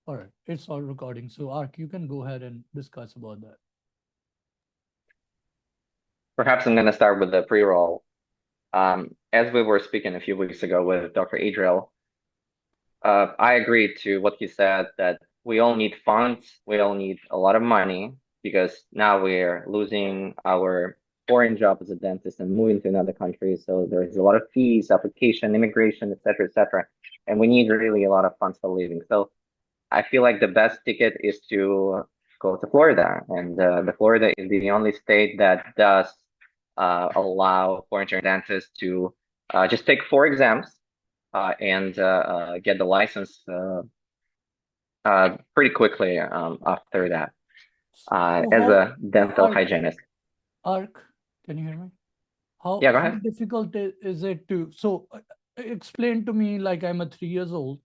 All right, it's all recording. So Ark, you can go ahead and discuss about that. Perhaps I'm going to start with the pre-roll. As we were speaking a few weeks ago with Dr. Adriel, I agreed to what he said that we all need funds, we all need a lot of money because now we're losing our foreign job as a dentist and moving to another country. So there's a lot of fees, application, immigration, et cetera, et cetera. And we need really a lot of funds for living. So I feel like the best ticket is to go to Florida, and the Florida is the only state that does allow foreign dentists to just take 4 exams and get the license pretty quickly after that So as how, a dental Ark, hygienist. Ark, can you hear me? Yeah, go How ahead. difficult is it to, so explain to me, like I'm a 3 years old.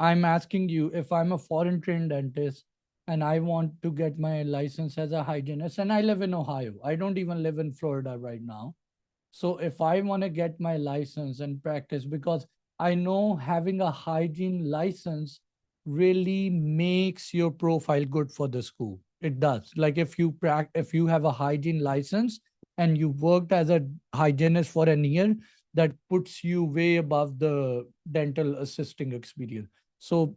I'm asking you if I'm a foreign trained dentist and I want to get my license as a hygienist and I live in Ohio. I don't even live in Florida right now. So if I want to get my license and practice, because I know having a hygiene license really makes your profile good for the school. It does. Like if you have a hygiene license and you worked as a hygienist for a year, that puts you way above the dental assisting experience. So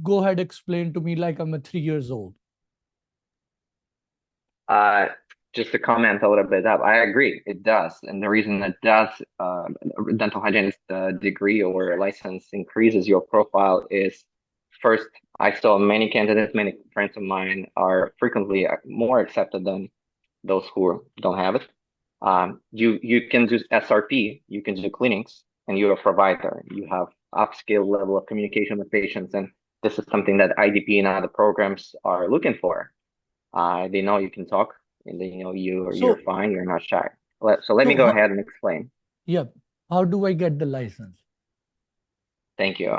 go ahead, explain to me like I'm a 3 years old. Uh, just to comment a little bit up, I agree, it does. And the reason it does, dental hygienist degree or license increases your profile is first, I saw many candidates, many friends of mine are frequently more accepted than those who don't have it. You can do SRP, you can do clinics, and you're a provider. You have upscale level of communication with patients, and this is something that IDP and other programs are looking for. They know you can talk, and they know you're So, fine, you're not shy. So let me so, go ahead and explain. yeah, how do I get the license? Thank you.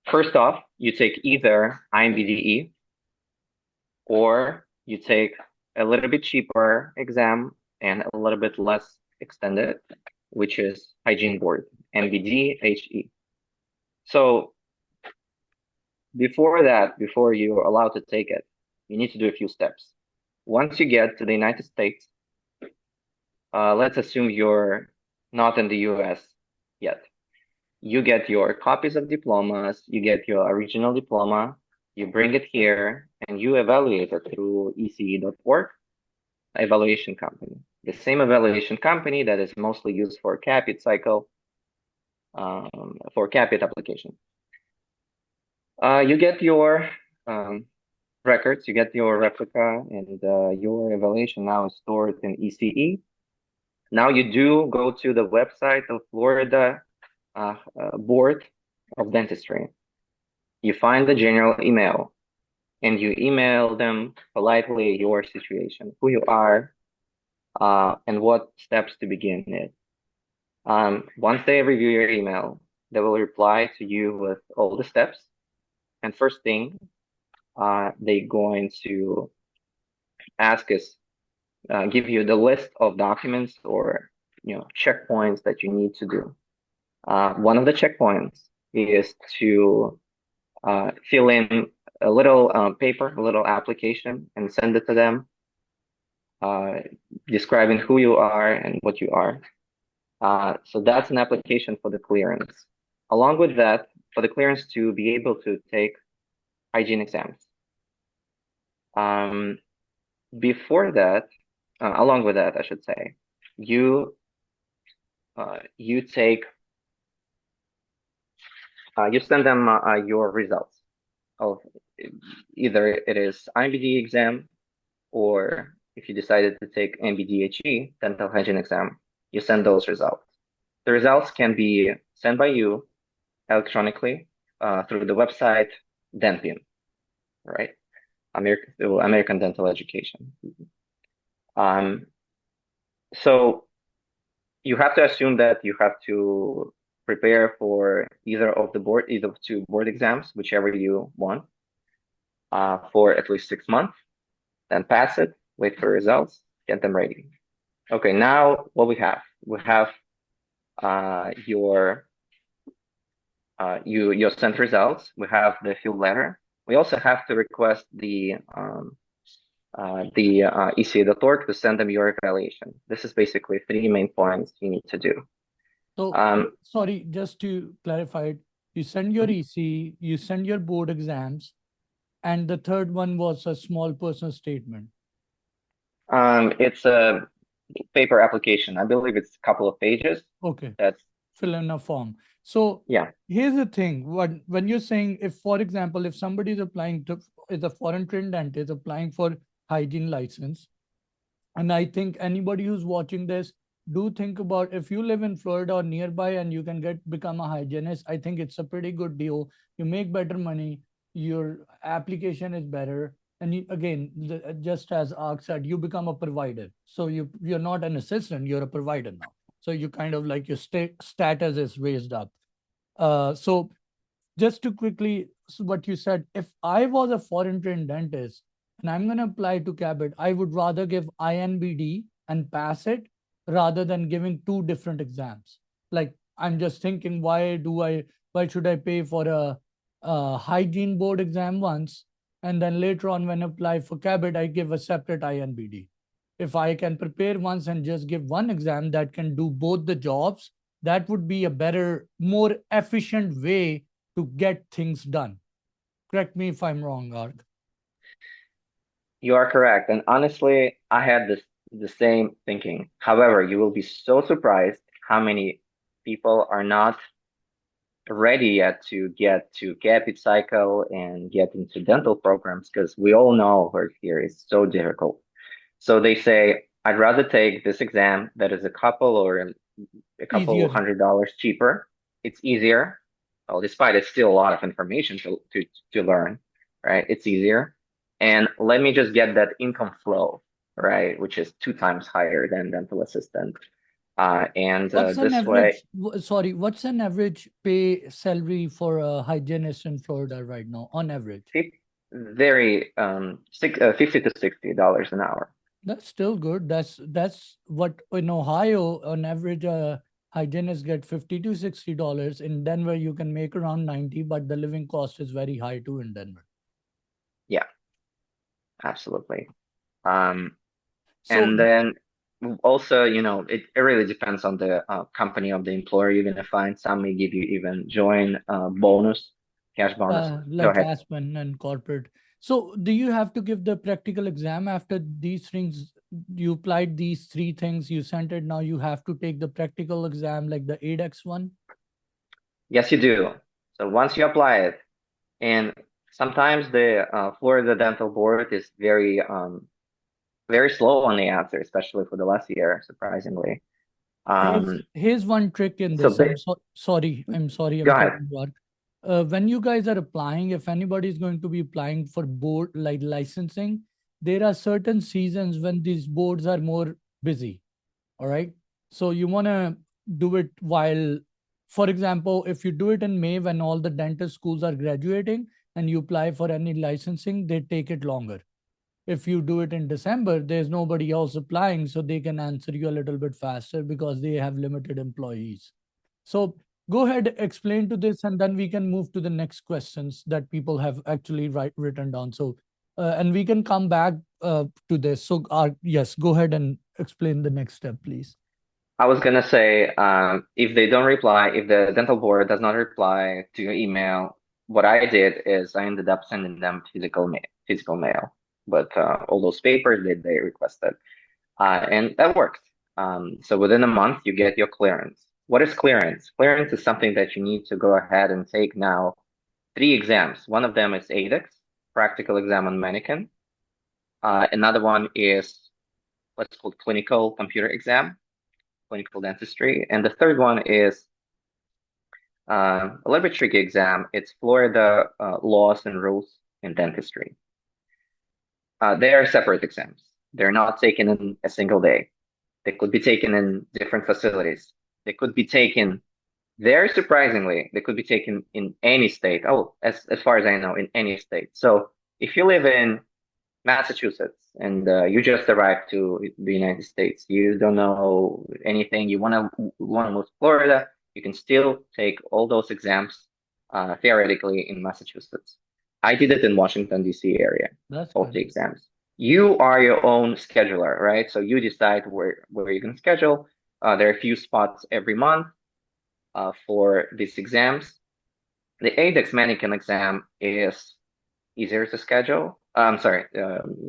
First off, you take either IMBDE or you take a little bit cheaper exam and a little bit less extended, which is hygiene board, NBD HE. So before that, before you're allowed to take it, you need to do a few steps. Once you get to the United States, let's assume you're not in the US yet. You get your copies of diplomas, you get your original diploma, you bring it here, and you evaluate it through ece.org evaluation company. The same evaluation company that is mostly used for Cappid cycle, for Cappid application. You get your records, you get your replica, and your evaluation now is stored in ECE. Now you do go to the website of Florida Board of Dentistry. You find the general email and you email them politely your situation, who you are, and what steps to begin it. Once they review your email, they will reply to you with all the steps. And first thing, they're going to ask us, give you the list of documents or checkpoints that you need to do. One of the checkpoints is to fill in a little paper, a little application, and send it to them, describing who you are and what you are. So that's an application for the clearance. Along with that, for the clearance to be able to take hygiene exams. Um, Before that, along with that, I should say, you you take you send them your results of either it is IMBD exam or if you decided to take MBDHE, dental hygiene exam, you send those results. The results can be sent by you electronically through the website Dentin, right? American Dental Education. Um, so you have to assume that you have to prepare for either of two board exams, whichever you want, for at least 6 months, then pass it, wait for results, get them ready. Okay, now what we have? We have your you send results. We have the field letter. We also have to request the ECA.org to send them your evaluation. This is basically three main points you need to do. So, sorry, just to clarify it, you send your EC, you send your board exams, and the third one was a small personal statement. It's a paper application. I believe it's a couple of pages. Okay. That's fill in a form. So yeah. Here's the thing. When you're saying, if, for example, if somebody is applying to, is a foreign trained dentist applying for hygiene license, and I think anybody who's watching this, do think about if you live in Florida or nearby and you can become a hygienist. I think it's a pretty good deal. You make better money. Your application is better. And you, again, just as Ark said, you become a provider. So you're not an assistant, you're a provider now. So you kind of like your status is raised up. So just to quickly, so what you said, if I was a foreign trained dentist and I'm going to apply to Cappid, I would rather give INBD and pass it rather than giving two different exams. Like, I'm just thinking, why should I pay for a hygiene board exam once, and then later on when I apply for Cappid, I give a separate INBD. If I can prepare once and just give one exam that can do both the jobs, that would be a better, more efficient way to get things done. Correct me if I'm wrong, Ark. You are correct. And honestly, I had the same thinking. However, you will be so surprised how many people are not ready yet to get to Cappid cycle and get into dental programs, because we all know work here is so difficult. So they say, I'd rather take this exam that is a couple Easier. $100 cheaper. It's easier. Well, despite it's still a lot of information to learn, right? It's easier. And let me just get that income flow, right? Which is 2 times higher than dental assistant. What's an This way, average, sorry, what's an average pay salary for a hygienist in Florida right now, on average? very $50 to $60 an hour. That's still good. That's what in Ohio, on average, hygienists get $50 to $60. In Denver, you can make around 90, but the living cost is very high too in Denver. Yeah, absolutely. Um, So and then also, it really depends on the company of the employer. You're gonna find some may give you even join bonus, cash bonus. Go like ahead. Aspen and corporate. So do you have to give the practical exam after these things? You applied these three things, you sent it. Now you have to take the practical exam, like the ADEX one. Yes, you do. So once you apply it, and sometimes the Florida Dental Board is very slow on the answer, especially for the last year, surprisingly. Here's one trick in So this. they, Sorry. I'm sorry. go I'm ahead. cutting you off. When you guys are applying, if anybody is going to be applying for board like licensing, there are certain seasons when these boards are more busy. All right. So you want to do it while, for example, if you do it in May when all the dentist schools are graduating and you apply for any licensing, they take it longer. If you do it in December, there's nobody else applying, so they can answer you a little bit faster because they have limited employees. So go ahead, explain to this, and then we can move to the next questions that people have actually written down. So, and we can come back to this. So, yes, go ahead and explain the next step, please. I was gonna say, if they don't reply, if the dental board does not reply to your email, what I did is I ended up sending them physical mail, but all those papers that they requested, and that worked. So within a month, you get your clearance. What is clearance? Clearance is something that you need to go ahead and take now 3 exams. One of them is ADEX, practical exam on mannequin. Another one is what's called clinical computer exam, clinical dentistry. And the third one is a little bit tricky exam. It's Florida laws and rules in dentistry. They are separate exams. They're not taken in a single day. They could be taken in different facilities. They could be taken, very surprisingly, they could be taken in any state. Oh, as far as I know, in any state. So if you live in Massachusetts and you just arrived to the United States, you don't know anything, you want to move to Florida, you can still take all those exams theoretically in Massachusetts. I did it in Washington, D.C. area, That's both the good. exams. You are your own scheduler, right? So you decide where you can schedule. There are a few spots every month for these exams. The ADEX mannequin exam is easier to schedule. I'm sorry,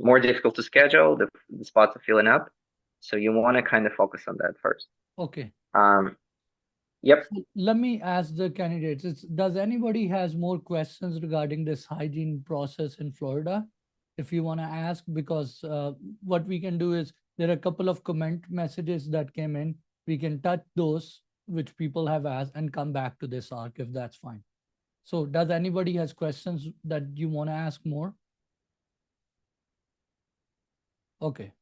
more difficult to schedule. The spots are filling up. So you want to kind of focus on that first. Okay. Yep. So let me ask the candidates. Does anybody has more questions regarding this hygiene process in Florida? If you want to ask, because what we can do is there are a couple of comment messages that came in. We can touch those which people have asked and come back to this arc if that's fine. So does anybody has questions that you want to ask more? Okay.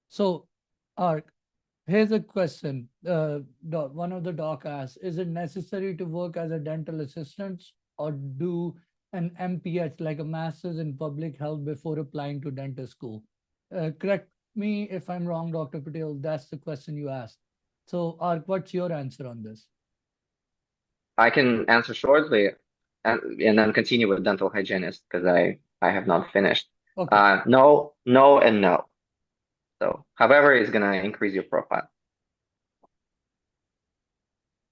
So Ark, here's a question. One of the doc asks, is it necessary to work as a dental assistant or do an MPH like a master's in public health before applying to dental school? Correct me if I'm wrong, Dr. Patel. That's the question you asked. So Ark, what's your answer on this? I can answer shortly and then continue with dental hygienist because I have not finished. Okay. No, no, and no. So, however, it's gonna increase your profile.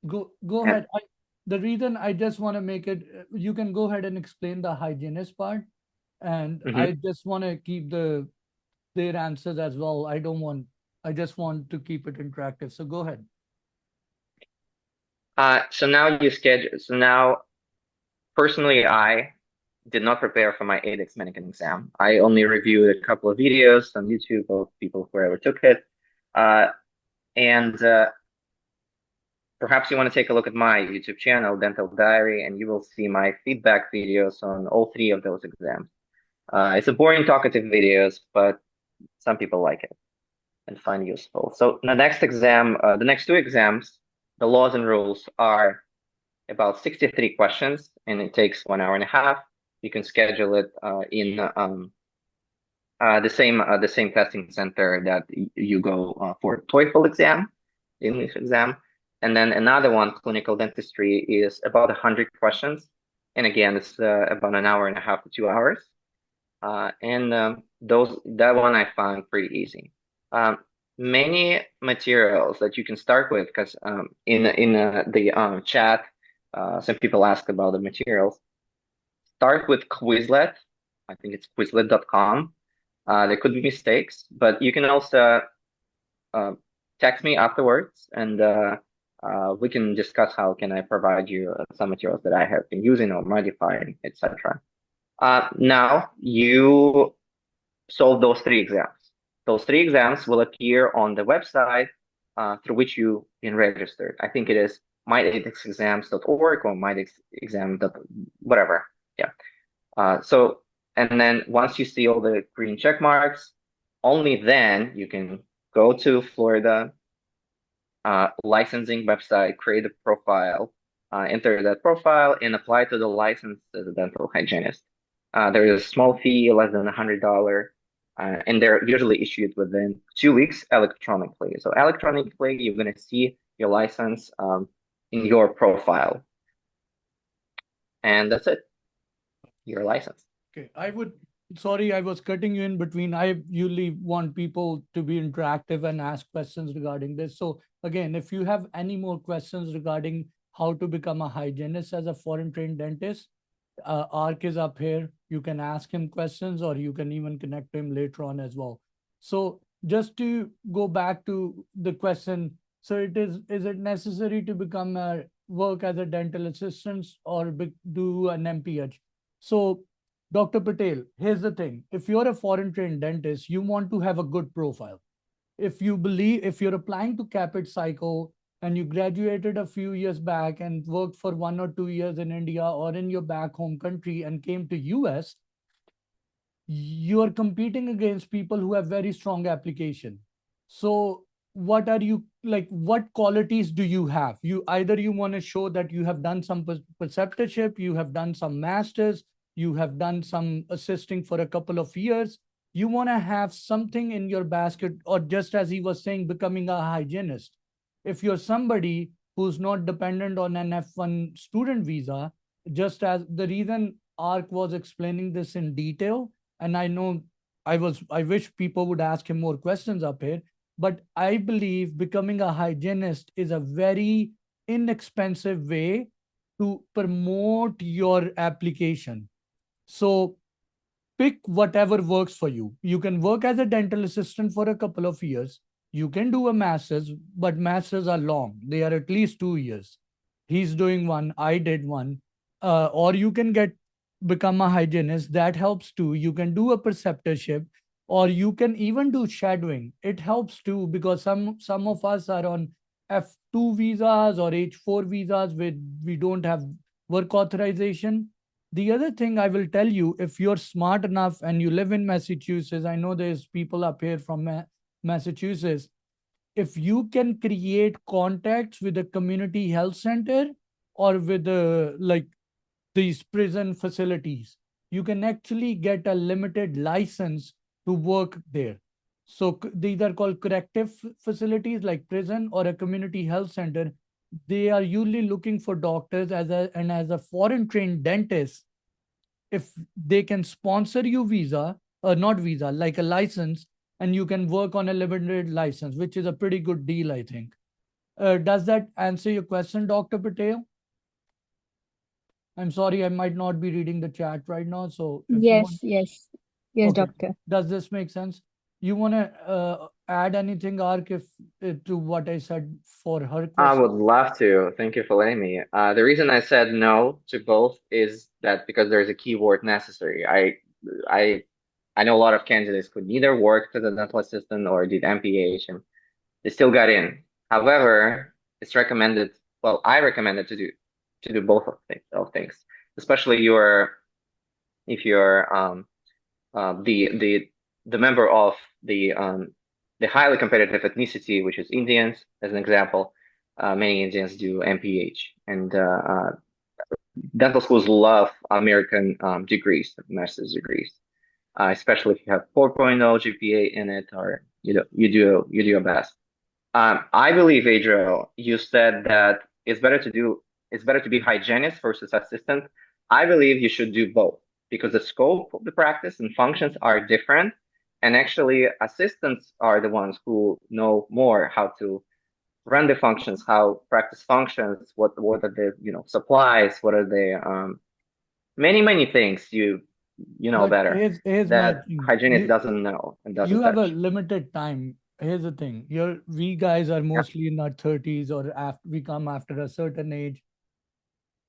Go And ahead. The reason I just want to make it, you can go ahead and explain the hygienist part, and I mhm. just want to keep their answers as well. I just want to keep it interactive. So go ahead. So now you schedule. So now, personally, I did not prepare for my ADEX mannequin exam. I only reviewed a couple of videos on YouTube of people who ever took it, and perhaps you want to take a look at my YouTube channel, Dental Diary, and you will see my feedback videos on all three of those exams. It's a boring, talkative videos, but some people like it and find useful. So the next exam, the next two exams, the laws and rules are about 63 questions, and it takes 1 hour and a half. You can schedule it in the same testing center that you go for TOEFL exam, English exam, and then another one, clinical dentistry, is about 100 questions, and again, it's about 1 hour and a half to 2 hours. And that one I found pretty easy. Many materials that you can start with, because in the chat, some people ask about the materials. Start with Quizlet. I think it's Quizlet.com. There could be mistakes, but you can also text me afterwards, and we can discuss how can I provide you some materials that I have been using or modifying, etc. Now you solve those three exams. Those three exams will appear on the website through which you've been registered. I think it is myedexexams.org or myedexam. Whatever. Yeah. So, and then once you see all the green check marks, only then you can go to Florida licensing website, create a profile, enter that profile, and apply to the license as a dental hygienist. There is a small fee, less than $100, and they're usually issued within 2 weeks electronically. So electronically, you're going to see your license in your profile. And that's it. Your license. Okay. Sorry, I was cutting you in between. I usually want people to be interactive and ask questions regarding this. So again, if you have any more questions regarding how to become a hygienist as a foreign trained dentist, Ark is up here. You can ask him questions or you can even connect to him later on as well. So just to go back to the question, so is it necessary to become a work as a dental assistant or do an MPH? So Dr. Patel, here's the thing. If you're a foreign trained dentist, you want to have a good profile. If you're applying to Cappid cycle and you graduated a few years back and worked for 1 or 2 years in India or in your back home country and came to US, you are competing against people who have very strong application. So what are you like, what qualities do you have? You want to show that you have done some preceptorship, you have done some masters, you have done some assisting for a couple of years. You want to have something in your basket, or just as he was saying, becoming a hygienist. If you're somebody who's not dependent on an F1 student visa. Just as the reason Ark was explaining this in detail, and I know I wish people would ask him more questions up here, but I believe becoming a hygienist is a very inexpensive way to promote your application. So pick whatever works for you. You can work as a dental assistant for a couple of years. You can do a master's, but masters are long. They are at least 2 years. He's doing one. I did one. Or you can become a hygienist. That helps too. You can do a preceptorship, or you can even do shadowing. It helps too, because some of us are on F2 visas or H4 visas where we don't have work authorization. The other thing I will tell you, if you're smart enough and you live in Massachusetts, I know there's people up here from Massachusetts. If you can create contacts with a community health center or with like these prison facilities, you can actually get a limited license to work there. So these are called corrective facilities like prison or a community health center. They are usually looking for doctors as a foreign trained dentist. If they can sponsor you visa, or not visa, like a license, and you can work on a limited license, which is a pretty good deal, I think. Does that answer your question, Dr. Patel? I'm sorry, I might not be reading the chat right now. So if you want, Yes, yes, yes, okay. doctor. Does this make sense? You want to add anything, Ark, if to what I said for her I question? would love to. Thank you for letting me. The reason I said no to both is that because there's a keyword necessary. I I know a lot of candidates who neither worked as a dental assistant or did MPH, and they still got in. However, it's recommended. Well, I recommend it to do both of things, especially if you're the member of the highly competitive ethnicity, which is Indians, as an example. Many Indians do MPH, and dental schools love American degrees, master's degrees, especially if you have 4.0 GPA in it, or you do your best. I believe, Adriel, you said that it's better to be hygienist versus assistant. I believe you should do both because the scope of the practice and functions are different. And actually, assistants are the ones who know more how to run the functions, how practice functions, what are the supplies, what are the many things you know But better here's my that thing. hygienist doesn't know and You doesn't have a touch. limited time. Here's the thing. We guys are Yeah. mostly in our 30s, or after we come after a certain age.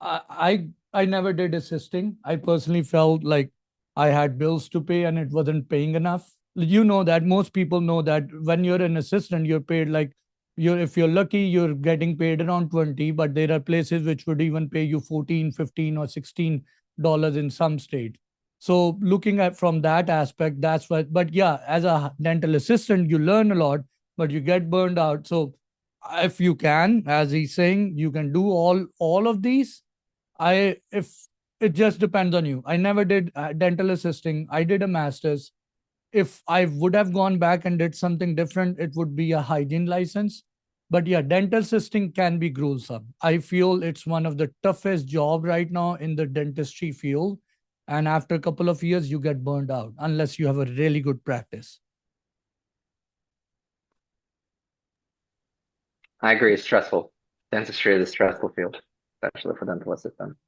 I never did assisting. I personally felt like I had bills to pay and it wasn't paying enough. You know that most people know that when you're an assistant, you're paid like if you're lucky, you're getting paid around 20, but there are places which would even pay you 14, 15, or $16 in some states. So looking at from that aspect, that's what, but yeah, as a dental assistant, you learn a lot, but you get burned out. So if you can, as he's saying, you can do all of these. If it just depends on you. I never did dental assisting. I did a master's. If I would have gone back and did something different, it would be a hygiene license. But yeah, dental assisting can be gruesome. I feel it's one of the toughest job right now in the dentistry field. And after a couple of years, you get burned out unless you have a really good practice. I agree. It's stressful. Dentistry is a stressful field, especially for dental assistants.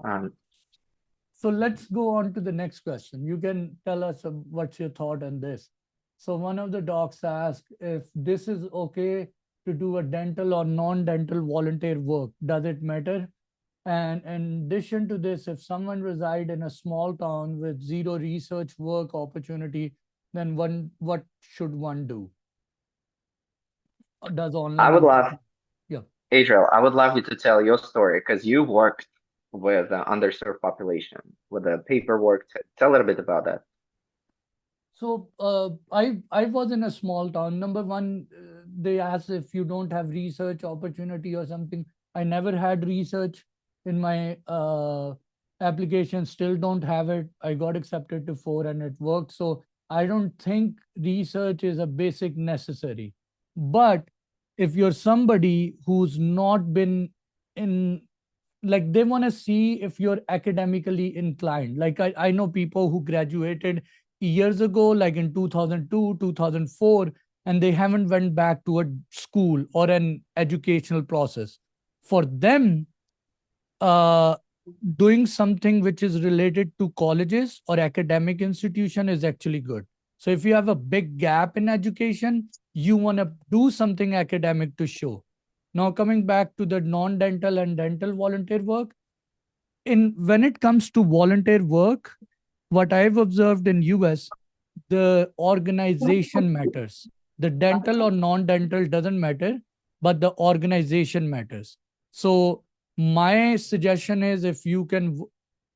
Um, So let's go on to the next question. You can tell us what's your thought on this. So one of the docs asked if this is okay to do a dental or non-dental volunteer work. Does it matter? And in addition to this, if someone reside in a small town with zero research work opportunity, then what should one do? Does I online would love, education? Yeah. Adriel, I would love you to tell your story because you worked with underserved population with the paperwork. Tell a little bit about that. So I was in a small town. Number one, they asked if you don't have research opportunity or something. I never had research in my application. Still don't have it. I got accepted to 4 and it worked. So I don't think research is a basic necessary. But if you're somebody who's not been in, like they want to see if you're academically inclined. Like I know people who graduated years ago, like in 2002, 2004, and they haven't went back to a school or an educational process. For them, uh, doing something which is related to colleges or academic institution is actually good. So if you have a big gap in education, you want to do something academic to show. Now coming back to the non-dental and dental volunteer work, in when it comes to volunteer work, what I've observed in US, the organization matters. The dental or non-dental doesn't matter, but the organization matters. So my suggestion is, if you can,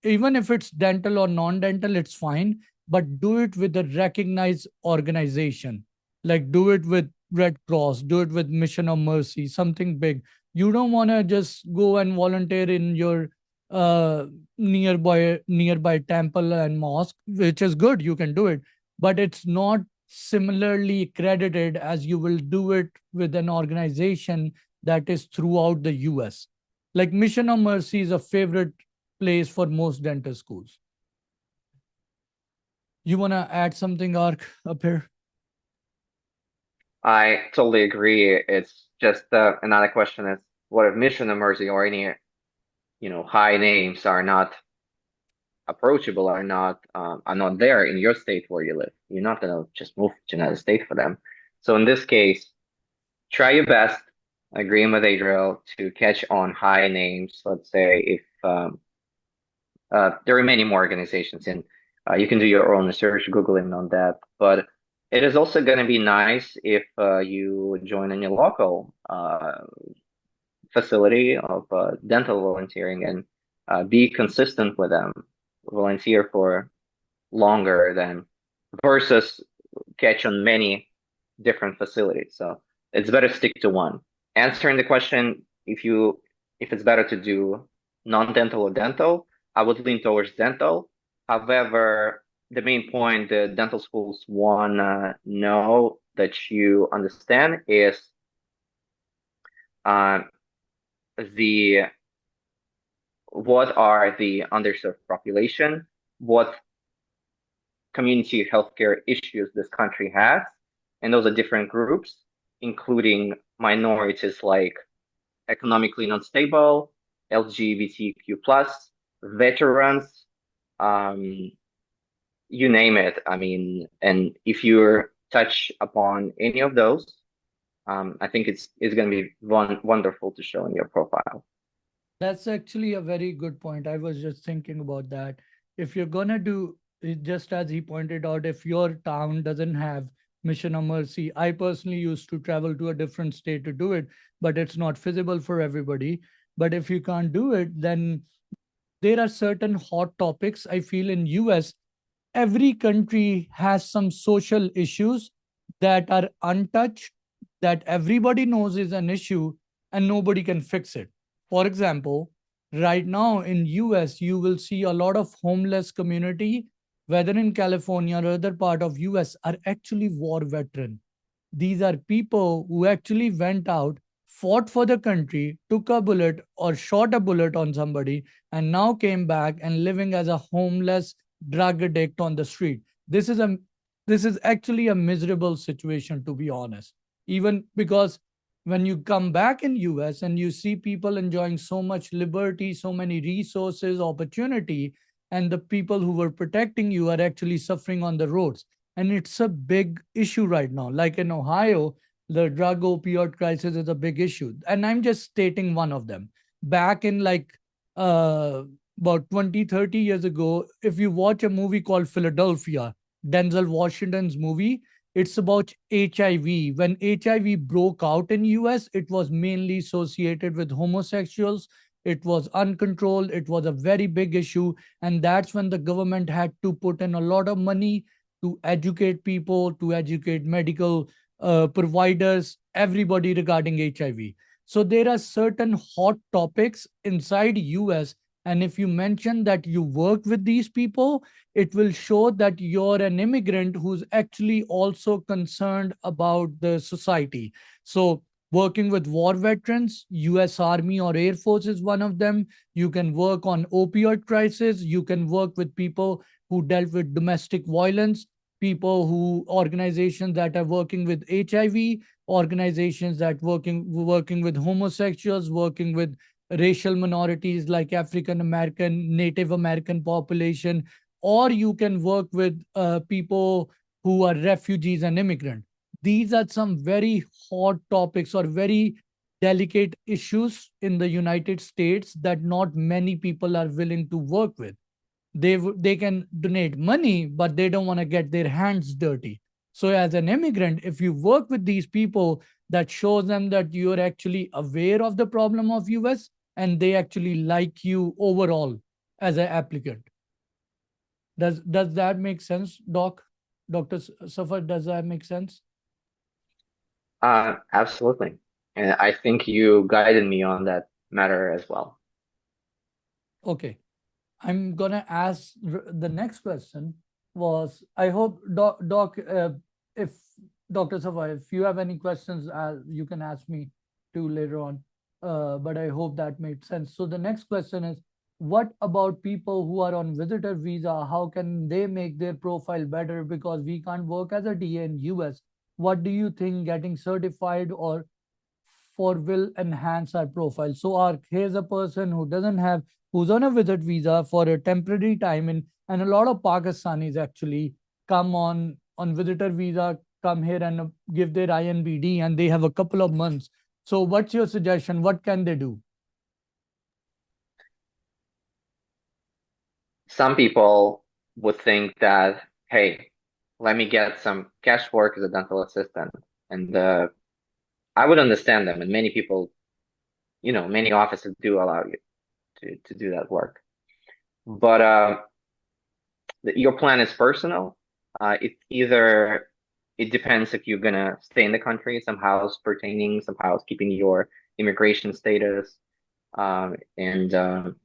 even if it's dental or non-dental, it's fine, but do it with a recognized organization. Like do it with Red Cross, do it with Mission of Mercy, something big. You don't want to just go and volunteer in your uh nearby temple and mosque, which is good, you can do it, but it's not similarly credited as you will do it with an organization that is throughout the US. Like Mission of Mercy is a favorite place for most dental schools. You want to add something, Ark, up here? I totally agree. It's just another question is, what if Mission of Mercy or any, high names are not approachable, are not there in your state where you live? You're not gonna just move to another state for them. So in this case, try your best, agreeing with Adriel, to catch on high names. Let's say if there are many more organizations, and you can do your own research, Googling on that. But it is also going to be nice if you join in your local facility of dental volunteering and be consistent with them. Volunteer for longer than versus catch on many different facilities. So it's better to stick to one. Answering the question, if it's better to do non-dental or dental, I would lean towards dental. However, the main point the dental schools want to know that you understand is uh, the what are the underserved population, what community healthcare issues this country has, and those are different groups, including minorities like economically unstable, LGBTQ+, veterans, you name it. I mean, and if you touch upon any of those, I think it's going to be wonderful to show in your profile. That's actually a very good point. I was just thinking about that. If you're gonna do it, just as he pointed out, if your town doesn't have Mission of Mercy, I personally used to travel to a different state to do it, but it's not feasible for everybody. But if you can't do it, then there are certain hot topics. I feel in US, every country has some social issues that are untouched, that everybody knows is an issue and nobody can fix it. For example, right now in US, you will see a lot of homeless community, whether in California or other part of US, are actually war veteran. These are people who actually went out, fought for the country, took a bullet or shot a bullet on somebody, and now came back and living as a homeless drug addict on the street. This is actually a miserable situation, to be honest. Even because when you come back in US and you see people enjoying so much liberty, so many resources, opportunity, and the people who were protecting you are actually suffering on the roads. And it's a big issue right now. Like in Ohio, the drug opioid crisis is a big issue. And I'm just stating one of them. Back in like about 20, 30 years ago, if you watch a movie called Philadelphia, Denzel Washington's movie, it's about HIV. When HIV broke out in US, it was mainly associated with homosexuals. It was uncontrolled. It was a very big issue. And that's when the government had to put in a lot of money to educate people, to educate medical providers, everybody regarding HIV. So there are certain hot topics inside US. And if you mention that you work with these people, it will show that you're an immigrant who's actually also concerned about the society. So working with war veterans. US Army or Air Force is one of them. You can work on opioid crisis. You can work with people who dealt with domestic violence, people who organizations that are working with HIV, organizations that working with homosexuals, working with racial minorities like African American, Native American population, or you can work with people who are refugees and immigrants. These are some very hot topics or very delicate issues in the United States that not many people are willing to work with. They can donate money, but they don't want to get their hands dirty. So as an immigrant, if you work with these people, that shows them that you're actually aware of the problem of US and they actually like you overall as an applicant. Does that make sense, Dr. Safar? Does that make sense? Absolutely. And I think you guided me on that matter as well. Okay. I'm gonna ask the next question was, I hope if Dr. Safar, if you have any questions, you can ask me too later on. But I hope that made sense. So the next question is, what about people who are on visitor visa? How can they make their profile better? Because we can't work as a DA in US. What do you think getting certified or for will enhance our profile? So here's a person who doesn't have, who's on a visit visa for a temporary time in, and a lot of Pakistanis actually come on visitor visa, come here and give their INBD and they have a couple of months. So what's your suggestion? What can they do? Some people would think that, hey, let me get some cash work as a dental assistant. And I would understand them. And many people, many offices do allow you to do that work. But your plan is personal. It depends if you're gonna stay in the country, somehow keeping your immigration status, and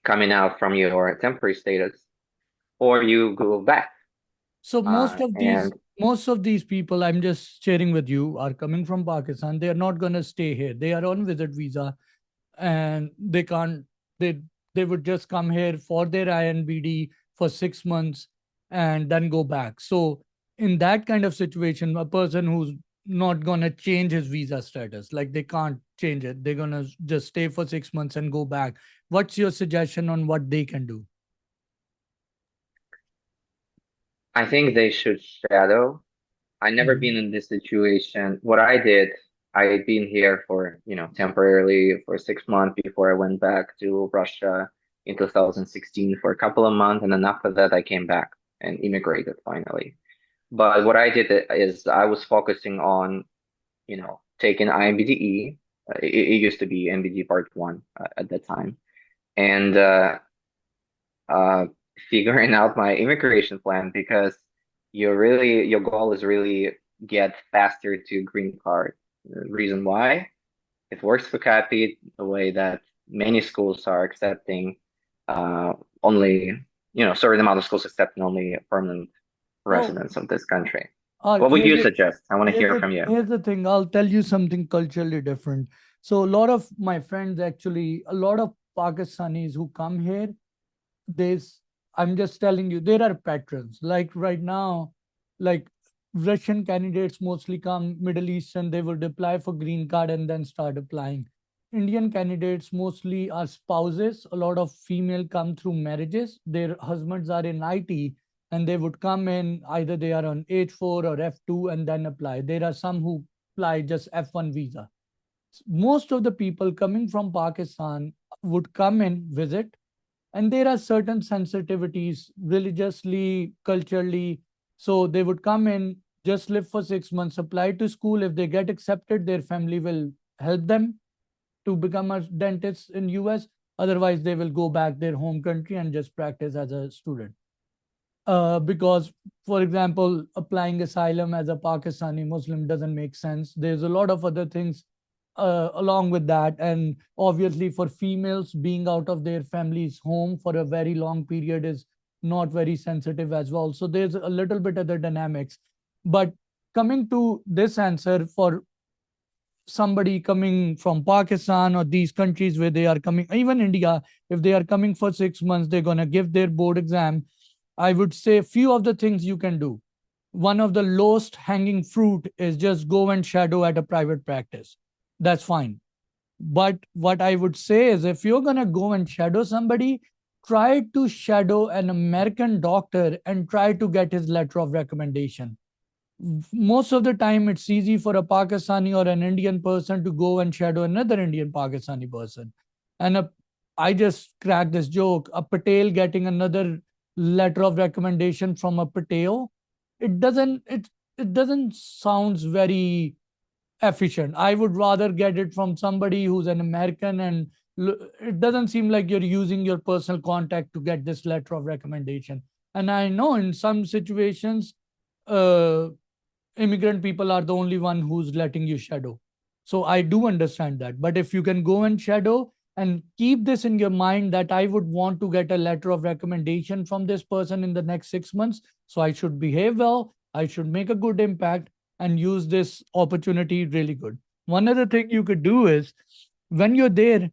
coming out from your temporary status, or you go back. So And most of these people I'm just sharing with you are coming from Pakistan. They are not going to stay here. They are on visit visa and they can't, they they would just come here for their INBD for 6 months and then go back. So in that kind of situation, a person who's not gonna change his visa status, like they can't change it, they're gonna just stay for 6 months and go back. What's your suggestion on what they can do? I think they should shadow. I never been Mhm. in this situation. What I did, I had been here for, temporarily for 6 months before I went back to Russia in 2016 for a couple of months. And then after that, I came back and immigrated finally. But what I did is I was focusing on, taking IMBDE. It used to be MBD Part 1 at that time. And uh, figuring out my immigration plan because your goal is really get faster to green card. The reason why it works for Cappid the way that many schools are accepting only, certain amount of schools accepting only permanent Oh, residents of this country. Ark, What would you suggest? I want to hear from you. here's the thing. I'll tell you something culturally different. So a lot of my friends, actually, a lot of Pakistanis who come here, there's, I'm just telling you, there are patrons. Like right now, like Russian candidates mostly come, Middle Eastern, they would apply for green card and then start applying. Indian candidates mostly are spouses. A lot of female come through marriages. Their husbands are in IT and they would come in, either they are on H4 or F2 and then apply. There are some who apply just F1 visa. Most of the people coming from Pakistan would come in, visit, and there are certain sensitivities religiously, culturally. So they would come in, just live for 6 months, apply to school. If they get accepted, their family will help them to become a dentist in US. Otherwise, they will go back their home country and just practice as a student. Because, for example, applying asylum as a Pakistani Muslim doesn't make sense. There's a lot of other things along with that. And obviously, for females, being out of their family's home for a very long period is not very sensitive as well. So there's a little bit other dynamics. But coming to this answer, for somebody coming from Pakistan or these countries where they are coming, even India, if they are coming for 6 months, they're going to give their board exam. I would say few of the things you can do. One of the lowest hanging fruit is just go and shadow at a private practice. That's fine. But what I would say is if you're going to go and shadow somebody, try to shadow an American doctor and try to get his letter of recommendation. Most of the time, it's easy for a Pakistani or an Indian person to go and shadow another Indian Pakistani person. And I just cracked this joke, a Patel getting another letter of recommendation from a Patel. It doesn't sounds very efficient. I would rather get it from somebody who's an American, and it doesn't seem like you're using your personal contact to get this letter of recommendation. And I know in some situations, uh, immigrant people are the only one who's letting you shadow. So I do understand that. But if you can go and shadow and keep this in your mind that I would want to get a letter of recommendation from this person in the next 6 months, so I should behave well, I should make a good impact and use this opportunity really good. One other thing you could do is when you're there,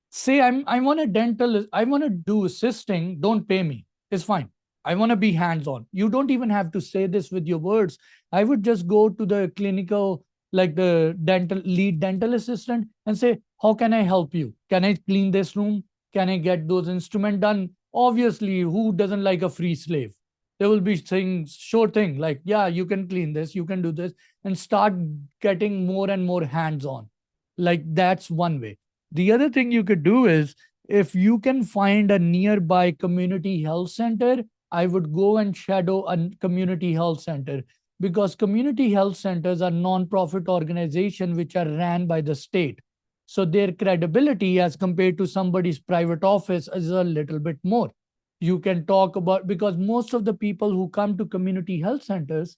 say I want a dental, I want to do assisting, don't pay me. It's fine. I want to be hands on. You don't even have to say this with your words. I would just go to the clinical, like the dental lead dental assistant, and say, how can I help you? Can I clean this room? Can I get those instruments done? Obviously, who doesn't like a free slave? They will be saying sure thing, like, yeah, you can clean this, you can do this, and start getting more and more hands on. Like that's one way. The other thing you could do is if you can find a nearby community health center, I would go and shadow a community health center, because community health centers are non-profit organizations which are ran by the state. So their credibility as compared to somebody's private office is a little bit more. You can talk about, because most of the people who come to community health centers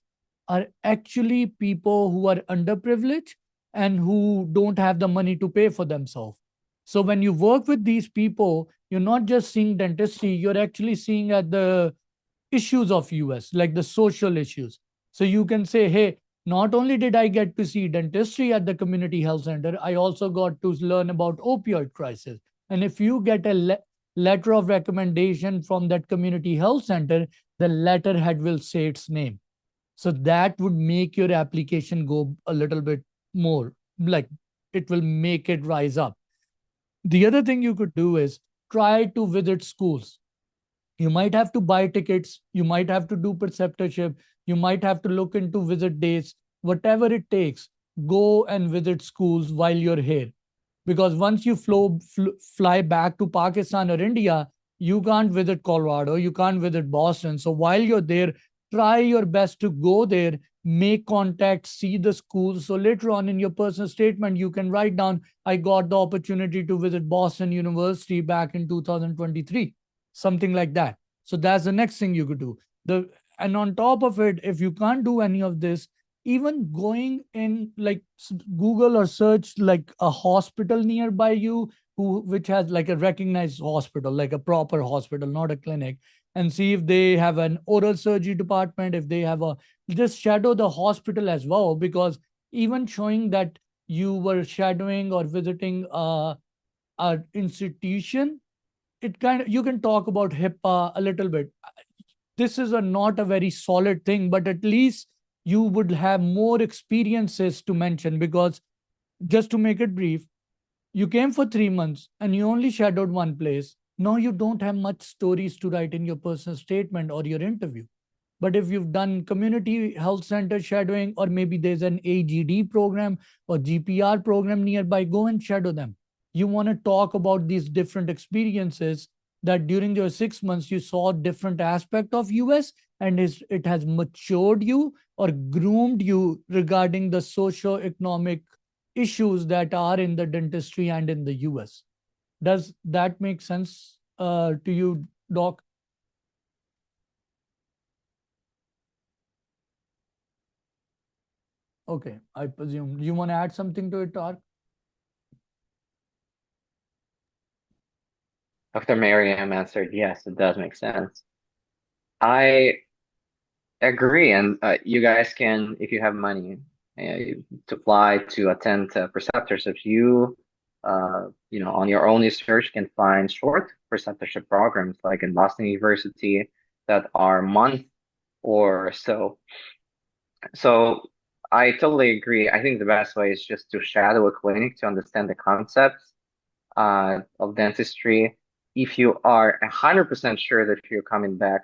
are actually people who are underprivileged and who don't have the money to pay for themselves. So when you work with these people, you're not just seeing dentistry, you're actually seeing at the issues of US, like the social issues. So you can say, hey, not only did I get to see dentistry at the community health center, I also got to learn about opioid crisis. And if you get a letter of recommendation from that community health center, the letterhead will say its name. So that would make your application go a little bit more, like it will make it rise up. The other thing you could do is try to visit schools. You might have to buy tickets, you might have to do preceptorship, you might have to look into visit dates, whatever it takes. Go and visit schools while you're here, because once you fly back to Pakistan or India, you can't visit Colorado, you can't visit Boston. So while you're there, try your best to go there, make contact, see the schools. So later on in your personal statement, you can write down, I got the opportunity to visit Boston University back in 2023, something like that. So that's the next thing you could do. And on top of it, if you can't do any of this, even going in like Google or search like a hospital nearby you who which has like a recognized hospital, like a proper hospital, not a clinic, and see if they have an oral surgery department, if they have a, just shadow the hospital as well, because even showing that you were shadowing or visiting a institution, it kind of, you can talk about HIPAA a little bit. This is not a very solid thing, but at least you would have more experiences to mention, because just to make it brief, you came for 3 months and you only shadowed one place. Now you don't have much stories to write in your personal statement or your interview. But if you've done community health center shadowing, or maybe there's an AGD program or GPR program nearby, go and shadow them. You want to talk about these different experiences, that during your 6 months you saw different aspect of US, and it has matured you or groomed you regarding the socio-economic issues that are in the dentistry and in the US. Does that make sense to you, Doc? Okay, I presume. You want to add something to it, Tark? Dr. Mariam answered, yes, it does make sense. I agree, and you guys can, if you have money to fly to attend preceptorships. On your own research can find short preceptorship programs like in Boston University that are month or so. So I totally agree. I think the best way is just to shadow a clinic to understand the concepts of dentistry. If you are 100% sure that you're coming back,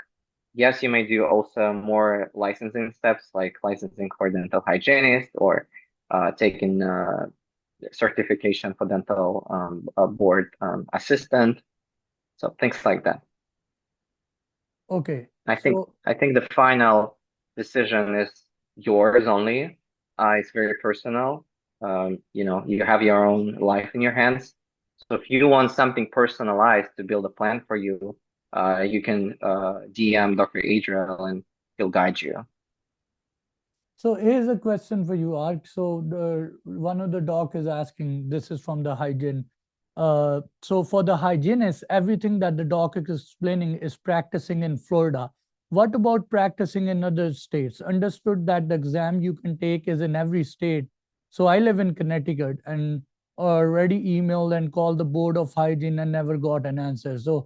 yes, you may do also more licensing steps like licensing for dental hygienist or taking certification for dental board assistant. So things like that. Okay. I think So I think the final decision is yours only. It's very personal. You have your own life in your hands. So if you want something personalized to build a plan for you, you can DM Dr. Adriel and he'll guide you. So here's a question for you, Ark. So one of the doc is asking, this is from the hygiene. So for the hygienist, everything that the doc is explaining is practicing in Florida. What about practicing in other states? Understood that the exam you can take is in every state. So I live in Connecticut and already emailed and called the Board of Hygiene and never got an answer. So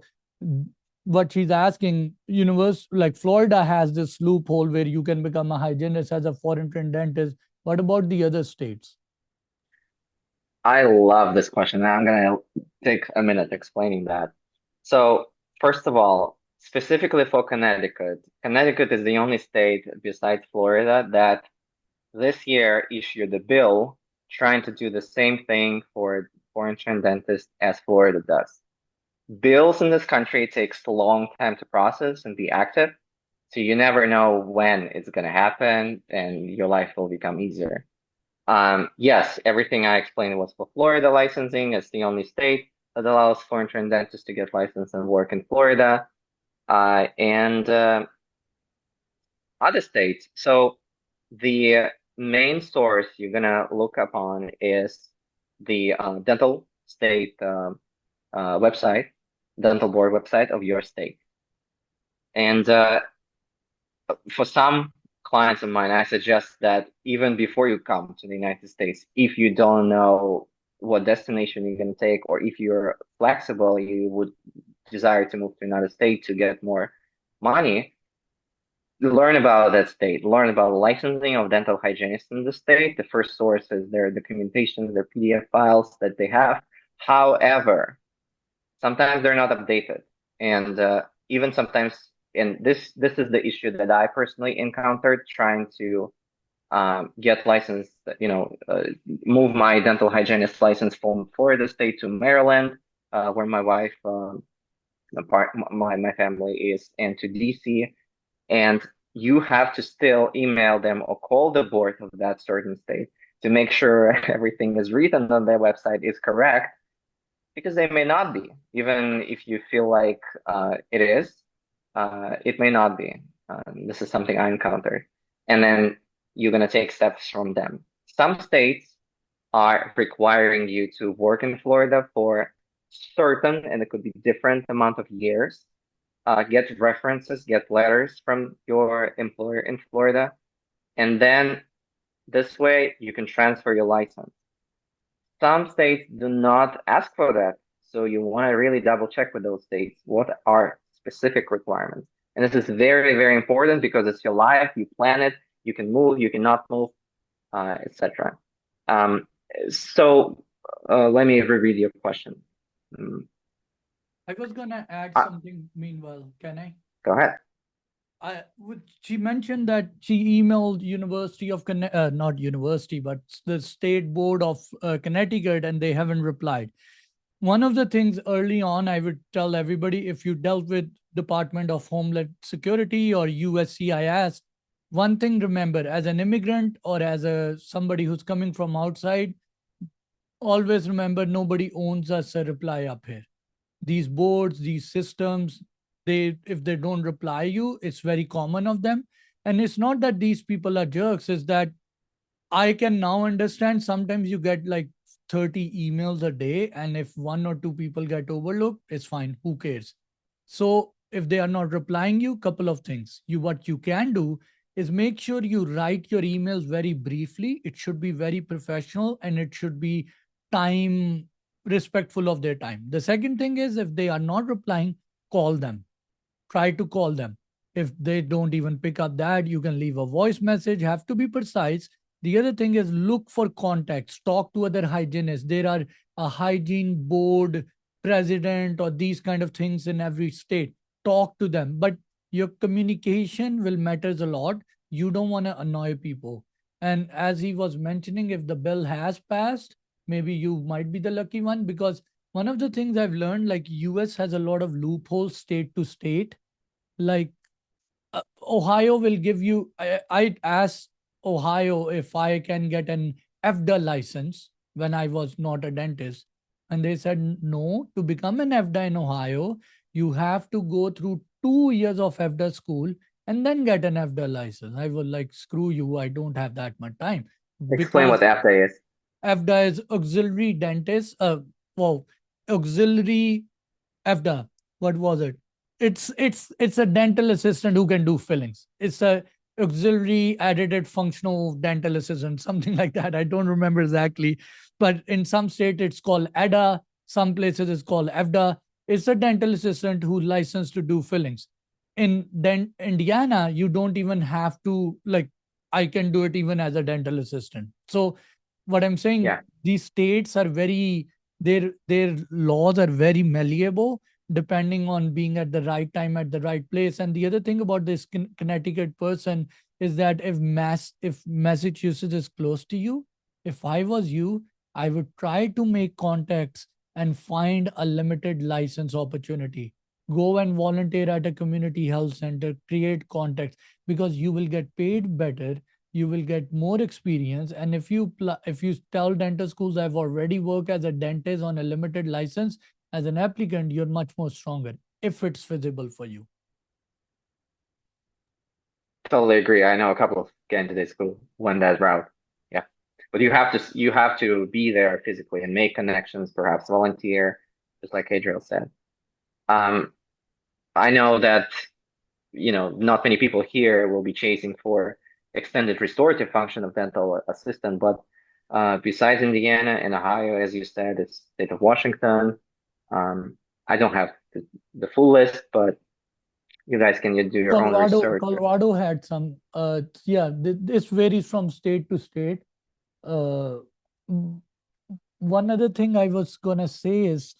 what she's asking, universe like Florida has this loophole where you can become a hygienist as a foreign trained dentist. What about the other states? I love this question. I'm gonna take a minute explaining that. So first of all, specifically for Connecticut, Connecticut is the only state besides Florida that this year issued a bill trying to do the same thing for foreign trained dentists as Florida does. Bills in this country takes a long time to process and be active, so you never know when it's going to happen and your life will become easier. Yes, everything I explained was for Florida licensing. It's the only state that allows foreign trained dentists to get licensed and work in Florida, and other states. So the main source you're gonna look up on is the dental state website, dental board website of your state. And for some clients of mine, I suggest that even before you come to the United States, if you don't know what destination you're going to take, or if you're flexible, you would desire to move to another state to get more money, learn about that state, learn about licensing of dental hygienists in the state. The first source is their documentation, their PDF files that they have. However, sometimes they're not updated, and even sometimes, and this is the issue that I personally encountered trying to get licensed, move my dental hygienist license from Florida state to Maryland, where my wife, my family is, and to DC, and you have to still email them or call the board of that certain state to make sure everything is written on their website is correct, because they may not be. Even if you feel like it is, it may not be. This is something I encountered. And then you're going to take steps from them. Some states are requiring you to work in Florida for certain, and it could be different amount of years. Get references, get letters from your employer in Florida. And then this way you can transfer your license. Some states do not ask for that. So you want to really double check with those states what are specific requirements. And this is very, very important because it's your life, you plan it, you can move, you cannot move, etc. So let me reread your question. I was gonna add Uh, something meanwhile. Can I? Go ahead. She mentioned that she emailed University of not university, but the State Board of Connecticut, and they haven't replied. One of the things early on, I would tell everybody, if you dealt with Department of Homeland Security or USCIS, one thing remember, as an immigrant or as a somebody who's coming from outside, always remember nobody owns us a reply up here. These boards, these systems, if they don't reply you, it's very common of them. And it's not that these people are jerks, it's that I can now understand sometimes you get like 30 emails a day, and if one or two people get overlooked, it's fine. Who cares? So if they are not replying you, couple of things. What you can do is make sure you write your emails very briefly. It should be very professional and it should be time respectful of their time. The second thing is, if they are not replying, call them. Try to call them. If they don't even pick up that, you can leave a voice message. Have to be precise. The other thing is, look for contacts. Talk to other hygienists. There are a hygiene board president or these kind of things in every state. Talk to them. But your communication will matters a lot. You don't want to annoy people. And as he was mentioning, if the bill has passed, maybe you might be the lucky one, because one of the things I've learned, like US has a lot of loopholes state to state. Like Ohio will give you, I asked Ohio if I can get an FDA license when I was not a dentist. And they said, no, to become an FDA in Ohio, you have to go through 2 years of FDA school and then get an FDA license. I was like, screw you, I don't have that much time. Explain what Because AFDA is. FDA is auxiliary dentist, well, auxiliary FDA. What was it? It's a dental assistant who can do fillings. It's a auxiliary added functional dental assistant, something like that. I don't remember exactly, but in some state it's called ADA. Some places it's called FDA. It's a dental assistant who's licensed to do fillings. In Indiana, you don't even have to, like, I can do it even as a dental assistant. So what I'm saying, Yeah. these states are very, their laws are very malleable depending on being at the right time at the right place. And the other thing about this Connecticut person is that if Massachusetts is close to you, if I was you, I would try to make contacts and find a limited license opportunity. Go and volunteer at a community health center, create contacts, because you will get paid better, you will get more experience. And if you tell dental schools, I've already worked as a dentist on a limited license, as an applicant, you're much more stronger if it's feasible for you. Totally agree. I know a couple of candidates who went that route. Yeah, but you have to be there physically and make connections, perhaps volunteer, just like Adriel said. I know that not many people here will be chasing for extended restorative function of dental assistant, but besides Indiana and Ohio, as you said, it's state of Washington. I don't have the full list, but you guys can do your own research. Colorado had some, yeah, this varies from state to state. One other thing I was gonna say is,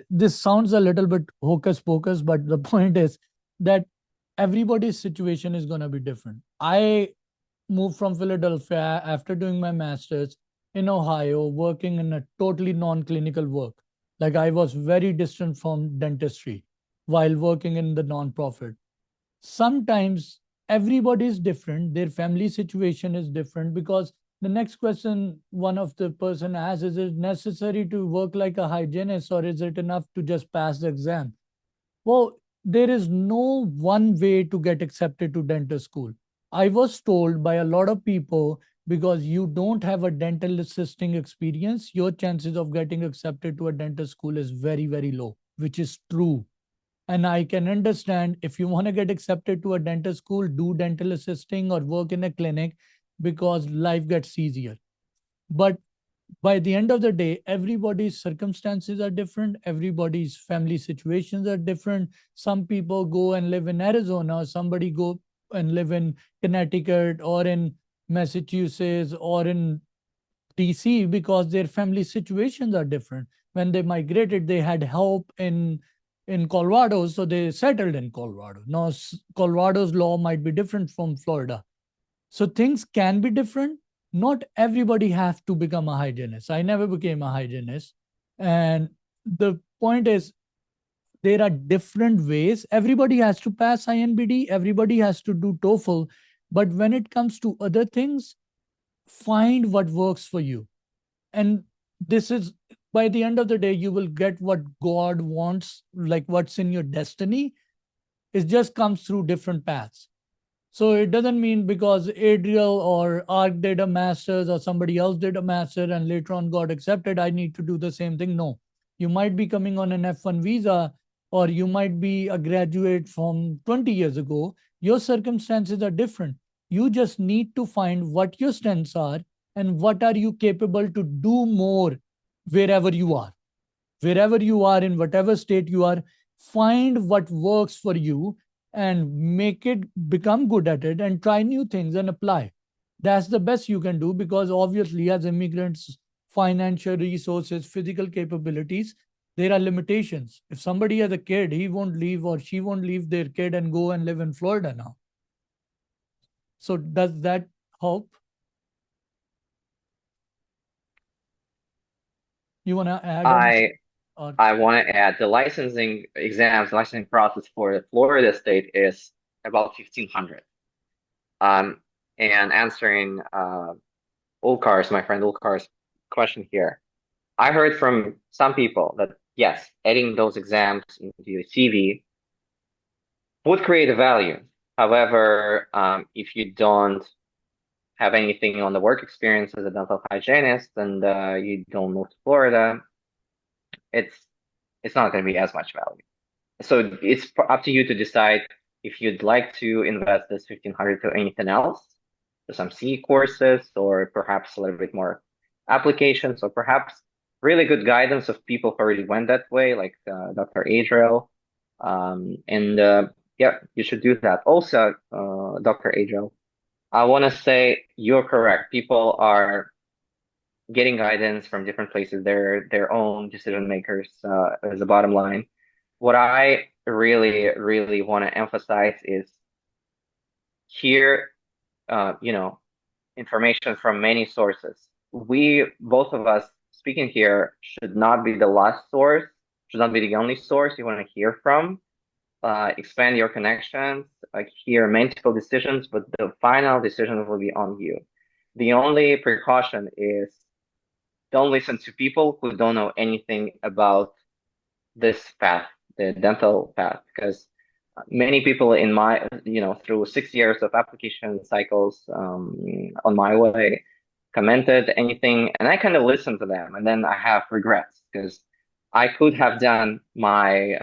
this sounds a little bit hocus pocus, but the point is that everybody's situation is gonna be different. I moved from Philadelphia after doing my master's in Ohio, working in a totally non-clinical work. Like, I was very distant from dentistry while working in the nonprofit. Sometimes everybody is different. Their family situation is different, because the next question one of the person asks is it necessary to work like a hygienist, or is it enough to just pass the exam? Well, there is no one way to get accepted to dental school. I was told by a lot of people, because you don't have a dental assisting experience, your chances of getting accepted to a dental school is very, very low, which is true. And I can understand, if you want to get accepted to a dental school, do dental assisting or work in a clinic, because life gets easier. But by the end of the day, everybody's circumstances are different. Everybody's family situations are different. Some people go and live in Arizona, or somebody go and live in Connecticut or in Massachusetts or in DC, because their family situations are different. When they migrated, they had help in Colorado, so they settled in Colorado. Now, Colorado's law might be different from Florida. So things can be different. Not everybody has to become a hygienist. I never became a hygienist. And the point is, there are different ways. Everybody has to pass INBD. Everybody has to do TOEFL. But when it comes to other things, find what works for you. And this is, by the end of the day, you will get what God wants, like what's in your destiny. It just comes through different paths. So it doesn't mean because Adriel or Ark did a master's or somebody else did a master and later on got accepted, I need to do the same thing. No, you might be coming on an F1 visa or you might be a graduate from 20 years ago. Your circumstances are different. You just need to find what your strengths are and what are you capable to do more wherever you are. Wherever you are, in whatever state you are, find what works for you and make it, become good at it, and try new things and apply. That's the best you can do, because obviously, as immigrants, financial resources, physical capabilities, there are limitations. If somebody has a kid, he won't leave or she won't leave their kid and go and live in Florida now. So, does that help? You want to add anything? I want to add the licensing exams, licensing process for the Florida state is about 1,500. And answering Ulkar's, my friend Ulkar's question here, I heard from some people that yes, adding those exams into your CV would create a value. However, if you don't have anything on the work experience as a dental hygienist and you don't move to Florida, it's not going to be as much value. So it's up to you to decide if you'd like to invest this 1,500 to anything else, to some C courses, or perhaps a little bit more applications, or perhaps really good guidance of people who already went that way, like Dr.Adriel. Yeah, you should do that. Also, Dr.Adriel, I want to say you're correct. People are getting guidance from different places. They're their own decision makers, as a bottom line. What I really, really want to emphasize is here, information from many sources. We, both of us speaking here, should not be the last source, should not be the only source you want to hear from. Expand your connections, hear multiple decisions, but the final decision will be on you. The only precaution is don't listen to people who don't know anything about this path, the dental path, because many people in my, through 6 years of application cycles on my way, commented anything, and I kind of listened to them, and then I have regrets because I could have done my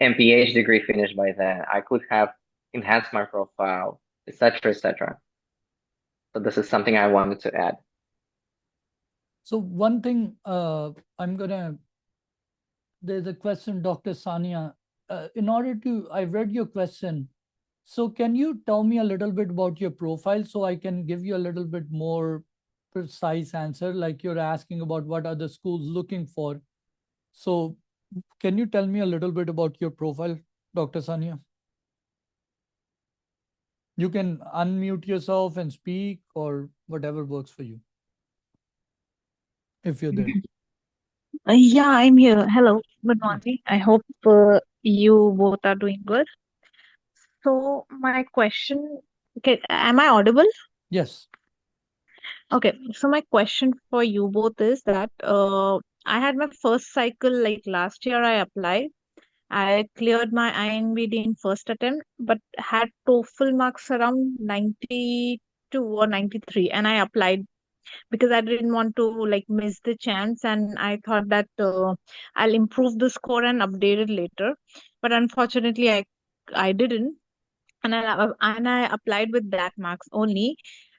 MPH degree finished by then. I could have enhanced my profile, etc., etc. So this is something I wanted to add. So one thing there's a question, Dr. Sania. I read your question. So can you tell me a little bit about your profile so I can give you a little bit more precise answer? Like you're asking about what are the schools looking for. So can you tell me a little bit about your profile, Dr. Sania? You can unmute yourself and speak or whatever works for you. If you're there. Yeah, I'm here. Hello, good morning. I hope you both are doing good. So my question, okay, am I audible? Yes. Okay, so my question for you both is that I had my first cycle like last year. I applied. I cleared my INBD in first attempt, but had TOEFL marks around 92 or 93, and I applied because I didn't want to like miss the chance, and I thought that I'll improve the score and update it later. But unfortunately, I didn't, and I applied with that marks only.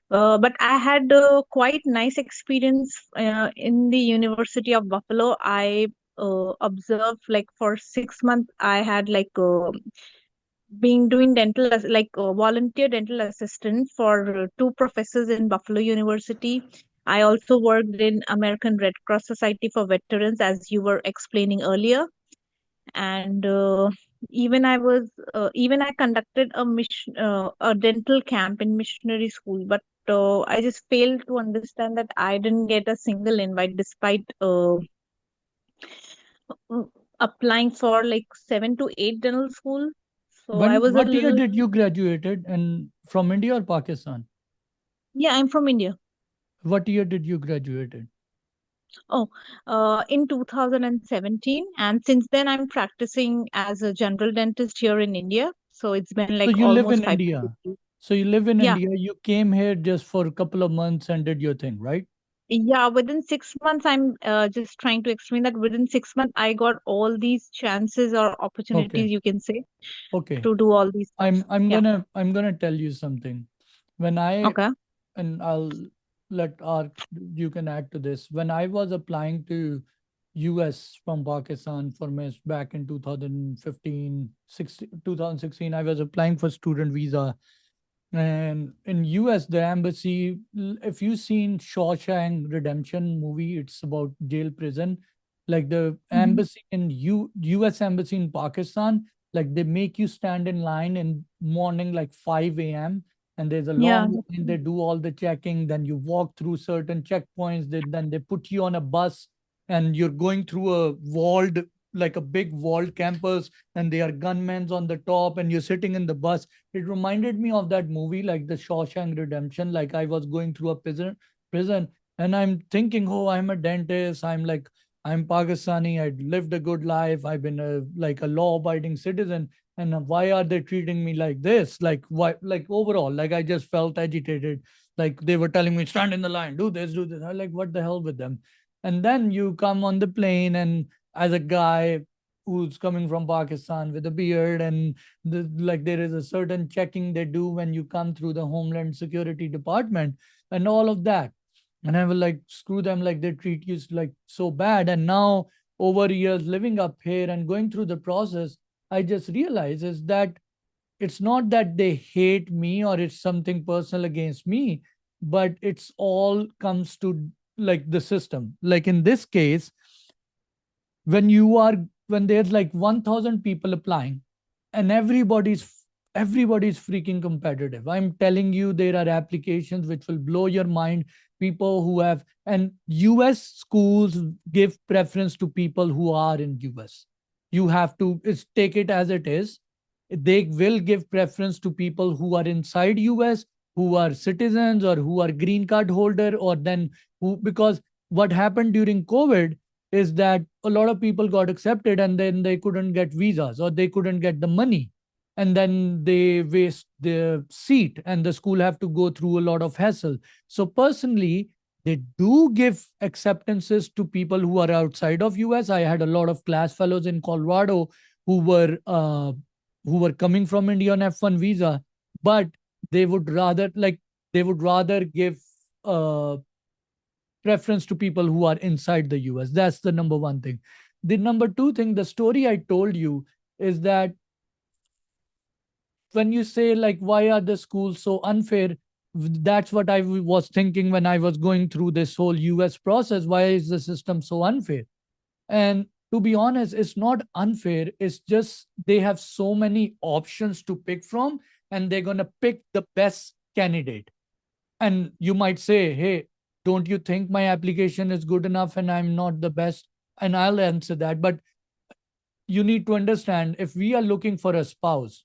But I had a quite nice experience in the University of Buffalo. I observed like for 6 months. I had like being doing volunteer dental assistant for two professors in Buffalo University. I also worked in American Red Cross Society for Veterans, as you were explaining earlier, and even I conducted a dental camp in missionary school, but I just failed to understand that I didn't get a single invite despite applying for like 7 to 8 dental school. So I was What year did you graduated, and from India or Pakistan? Yeah, I'm from India. What year did you graduated? Oh, in 2017, and since then I'm practicing as a general dentist here in India. So it's been like So you live almost in 5 India. years. So you live in Yeah. India. You came here just for a couple of months and did your thing, right? Yeah, within 6 months, I'm just trying to explain that within 6 months, I got all these chances or Okay. opportunities, you can say, Okay. to do all these stuff. Yeah. I'm gonna tell you something. When I Okay. and I'll let Ark, you can add to this. When I was applying to US from Pakistan for my back in 2015, 2016, I was applying for student visa. And in US, the embassy, if you've seen Shawshank Redemption movie, it's about jail prison. Like the Mhm. embassy in US embassy in Pakistan, like they make you stand in line in morning like 5 a.m. and there's a Yeah. long line. They do all the checking. Then you walk through certain checkpoints. Then they put you on a bus and you're going through a walled, like a big walled campus, and there are gunmen on the top, and you're sitting in the bus. It reminded me of that movie, like the Shawshank Redemption. Like I was going through a prison, and I'm thinking, oh, I'm a dentist. I'm Pakistani. I lived a good life. I've been a law-abiding citizen, and why are they treating me like this? Like why? Like overall, like I just felt agitated. Like they were telling me, stand in the line, do this, do this. I'm like, what the hell with them? And then you come on the plane, and as a guy who's coming from Pakistan with a beard, and like there is a certain checking they do when you come through the Homeland Security Department and all of that. And I will like screw them, like they treat you like so bad. And now over years living up here and going through the process, I just realize is that it's not that they hate me or it's something personal against me, but it's all comes to like the system. Like in this case, when you are when there's like 1000 people applying and everybody's freaking competitive. I'm telling you, there are applications which will blow your mind. People who have, and US schools give preference to people who are in US. You have to take it as it is. They will give preference to people who are inside US, who are citizens or who are green card holder, or then who, because what happened during COVID is that a lot of people got accepted and then they couldn't get visas or they couldn't get the money, and then they waste their seat and the school have to go through a lot of hassle. So personally, they do give acceptances to people who are outside of US. I had a lot of class fellows in Colorado who were uh, who were coming from India on F1 visa, but they would rather like they would rather give uh, preference to people who are inside the US. That's the number one thing. The number two thing, the story I told you, is that when you say like why are the schools so unfair, that's what I was thinking when I was going through this whole US process. Why is the system so unfair? And to be honest, it's not unfair. It's just they have so many options to pick from, and they're going to pick the best candidate. And you might say, hey, don't you think my application is good enough and I'm not the best? And I'll answer that. But you need to understand, if we are looking for a spouse,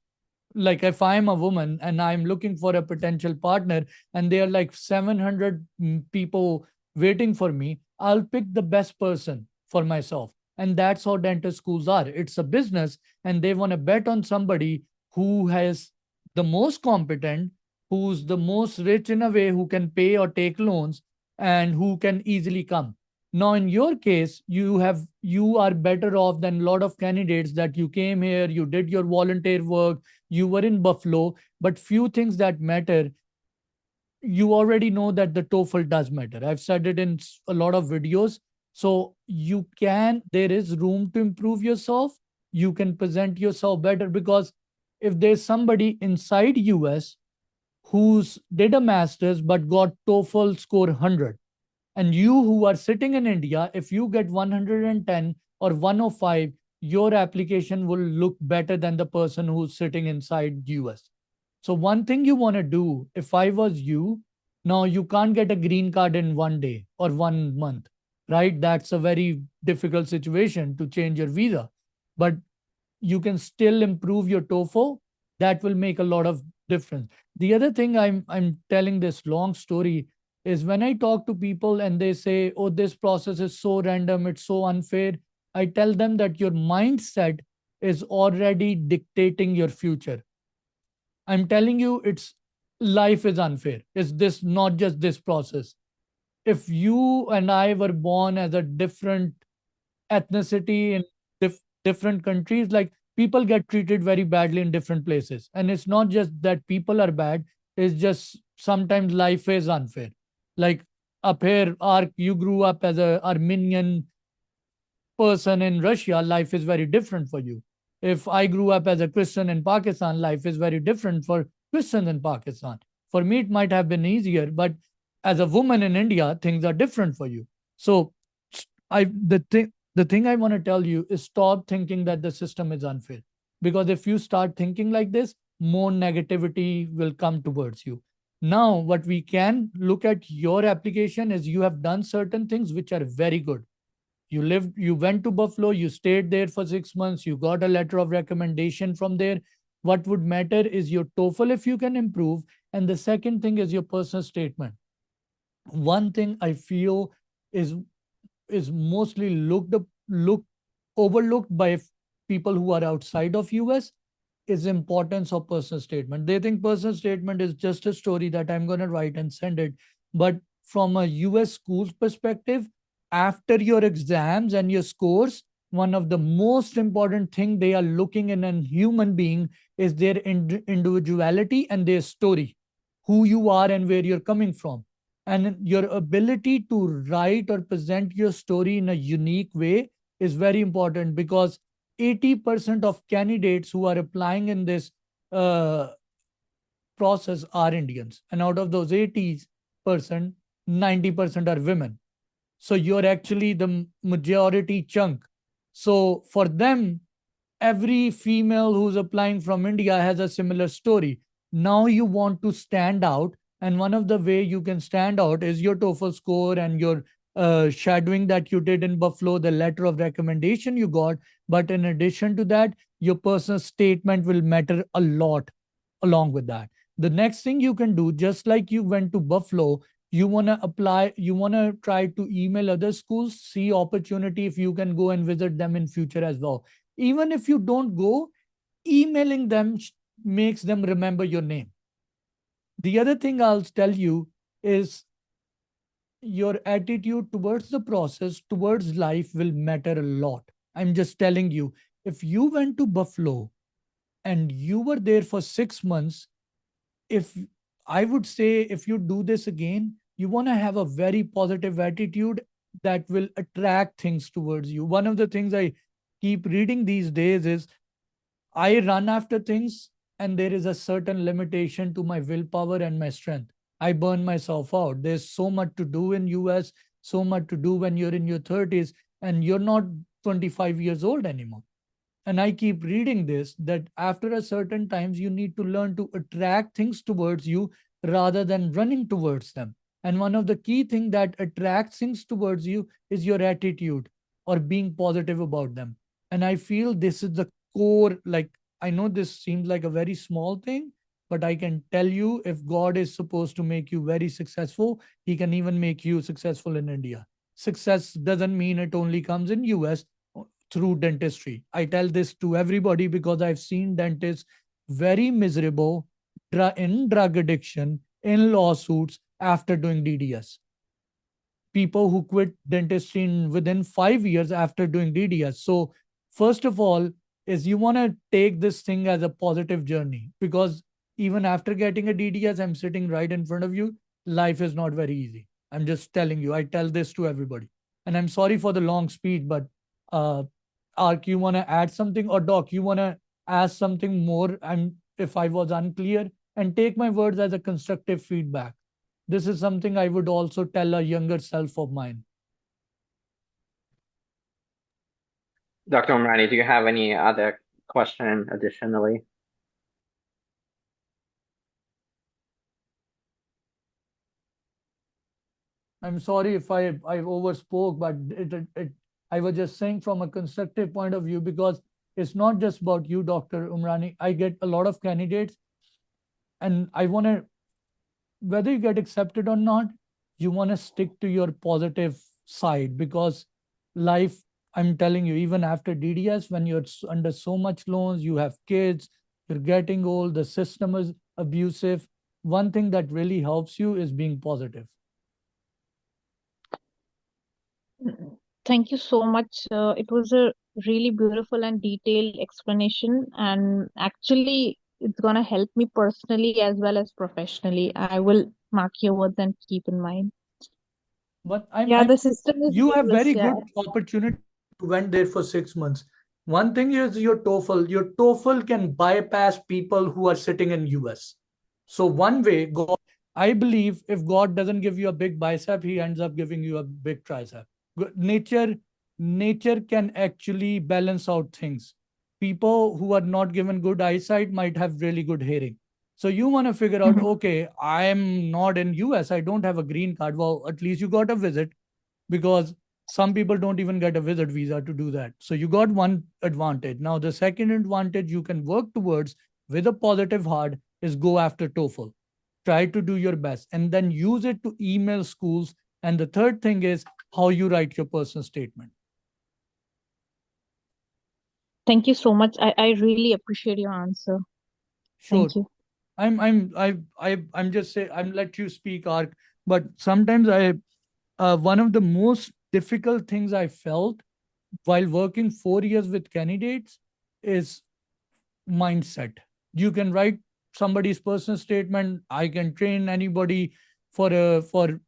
like if I'm a woman and I'm looking for a potential partner, and there are like 700 people waiting for me, I'll pick the best person for myself. And that's how dentist schools are. It's a business, and they want to bet on somebody who has the most competent, who's the most rich in a way, who can pay or take loans, and who can easily come. Now in your case, you are better off than a lot of candidates that you came here, you did your volunteer work, you were in Buffalo. But few things that matter, you already know that the TOEFL does matter. I've said it in a lot of videos. So there is room to improve yourself. You can present yourself better, because if there's somebody inside US who's did a master's but got TOEFL score 100, and you who are sitting in India, if you get 110 or 105, your application will look better than the person who's sitting inside US. So one thing you want to do, if I was you, now you can't get a green card in 1 day or 1 month, right? That's a very difficult situation to change your visa. But you can still improve your TOEFL. That will make a lot of difference. The other thing I'm telling this long story is, when I talk to people and they say, "Oh, this process is so random, it's so unfair," I tell them that your mindset is already dictating your future. I'm telling you, it's life is unfair. It's this, not just this process. if you and I were born as a different ethnicity in different countries, like people get treated very badly in different places. And it's not just that people are bad, it's just sometimes life is unfair. Like up here, you grew up as a Armenian person in Russia, life is very different for you. If I grew up as a Christian in Pakistan, life is very different for Christians in Pakistan. For me, it might have been easier, but as a woman in India, things are different for you. So, the thing I want to tell you is stop thinking that the system is unfair. Because if you start thinking like this, more negativity will come towards you. Now, what we can look at your application is you have done certain things which are very good. You went to Buffalo, you stayed there for 6 months, you got a letter of recommendation from there. What would matter is your TOEFL if you can improve. And the second thing is your personal statement. One thing I feel is mostly overlooked by people who are outside of US is importance of personal statement. They think personal statement is just a story that I'm going to write and send it. But from a US school's perspective, after your exams and your scores, one of the most important thing they are looking in a human being is their individuality and their story, who you are and where you're coming from. And your ability to write or present your story in a unique way is very important, because 80% of candidates who are applying in this uh, process are Indians. And out of those 80%, 90% are women. So you're actually the majority chunk. So for them, every female who's applying from India has a similar story. Now you want to stand out. And one of the way you can stand out is your TOEFL score and your shadowing that you did in Buffalo, the letter of recommendation you got. But in addition to that, your personal statement will matter a lot along with that. The next thing you can do, just like you went to Buffalo, you want to apply, you want to try to email other schools, see opportunity if you can go and visit them in future as well. Even if you don't go, emailing them makes them remember your name. The other thing I'll tell you is your attitude towards the process, towards life will matter a lot. I'm just telling you, if you went to Buffalo and you were there for 6 months, if I would say if you do this again, you want to have a very positive attitude that will attract things towards you. One of the things I keep reading these days is I run after things and there is a certain limitation to my willpower and my strength. I burn myself out. There's so much to do in US, so much to do when you're in your 30s and you're not 25 years old anymore. And I keep reading this, that after a certain times you need to learn to attract things towards you rather than running towards them. And one of the key things that attracts things towards you is your attitude or being positive about them. And I feel this is the core. Like, I know this seems like a very small thing, but I can tell you, if God is supposed to make you very successful, he can even make you successful in India. Success doesn't mean it only comes in US through dentistry. I tell this to everybody because I've seen dentists very miserable in drug addiction, in lawsuits after doing DDS. People who quit dentistry within 5 years after doing DDS. So, first of all, is you want to take this thing as a positive journey, because even after getting a DDS, I'm sitting right in front of you. Life is not very easy. I'm just telling you. I tell this to everybody. And I'm sorry for the long speech, but uh, Ark, you want to add something? Or Doc, you want to ask something more? If I was unclear, and take my words as a constructive feedback. This is something I would also tell a younger self of mine. Dr. Omrani, do you have any other question additionally? I'm sorry if I overspoke, but I was just saying from a constructive point of view, because it's not just about you, Dr. Umrani. I get a lot of candidates, and I want to, whether you get accepted or not, you want to stick to your positive side, because life, I'm telling you, even after DDS, when you're under so much loans, you have kids, you're getting old, the system is abusive. One thing that really helps you is being positive. Thank you so much. It was a really beautiful and detailed explanation, and actually, it's gonna help me personally as well as professionally. I will mark your words and keep in mind. But Yeah, the system is you have seamless. very Yeah. good opportunity. You went there for 6 months. One thing is your TOEFL. Your TOEFL can bypass people who are sitting in US. So one way, God, I believe if God doesn't give you a big bicep, He ends up giving you a big tricep. Nature, nature can actually balance out things. People who are not given good eyesight might have really good hearing. So you want to figure out, Mhm. okay, I'm not in US. I don't have a green card. Well, at least you got a visit, because some people don't even get a visit visa to do that. So you got one advantage. Now the second advantage you can work towards with a positive heart is go after TOEFL. Try to do your best and then use it to email schools. And the third thing is how you write your personal statement. Thank you so much. I really appreciate your answer. Sure. Thank you. I'm just say I'm let you speak, Ark. But sometimes one of the most difficult things I felt while working 4 years with candidates is mindset. You can write somebody's personal statement. I can train anybody for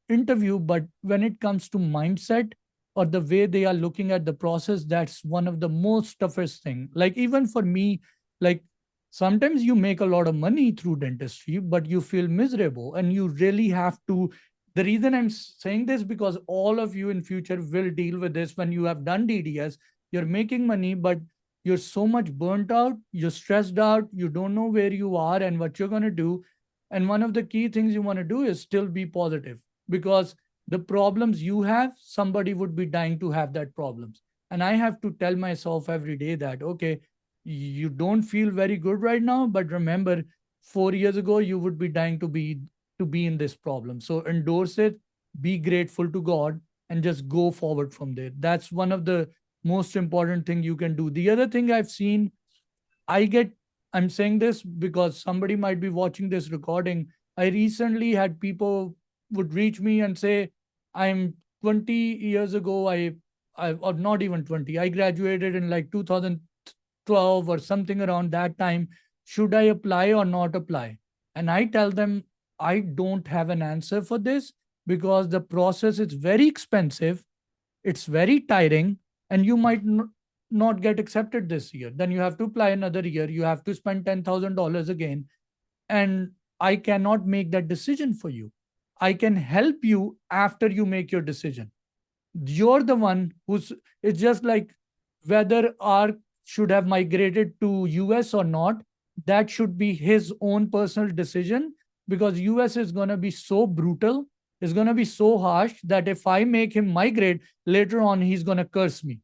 interview, but when it comes to mindset or the way they are looking at the process, that's one of the most toughest thing. Like even for me, like sometimes you make a lot of money through dentistry, but you feel miserable, and you really have to. The reason I'm saying this because all of you in future will deal with this when you have done DDS. You're making money, but you're so much burnt out, you're stressed out, you don't know where you are and what you're going to do. And one of the key things you want to do is still be positive, because the problems you have, somebody would be dying to have that problems. And I have to tell myself every day that, okay, you don't feel very good right now, but remember, 4 years ago you would be dying to be in this problem. So endorse it, be grateful to God, and just go forward from there. That's one of the most important thing you can do. The other thing I've seen, I get, I'm saying this because somebody might be watching this recording. I recently had people would reach me and say, I'm 20 years ago, or not even 20, I graduated in like 2012 or something around that time. Should I apply or not apply? And I tell them, I don't have an answer for this, because the process is very expensive, it's very tiring, and you might not get accepted this year. Then you have to apply another year, you have to spend $10,000 again. And I cannot make that decision for you. I can help you after you make your decision. You're the one who's, it's just like whether R should have migrated to US or not, that should be his own personal decision, because US is going to be so brutal, is going to be so harsh, that if I make him migrate later on, he's going to curse me.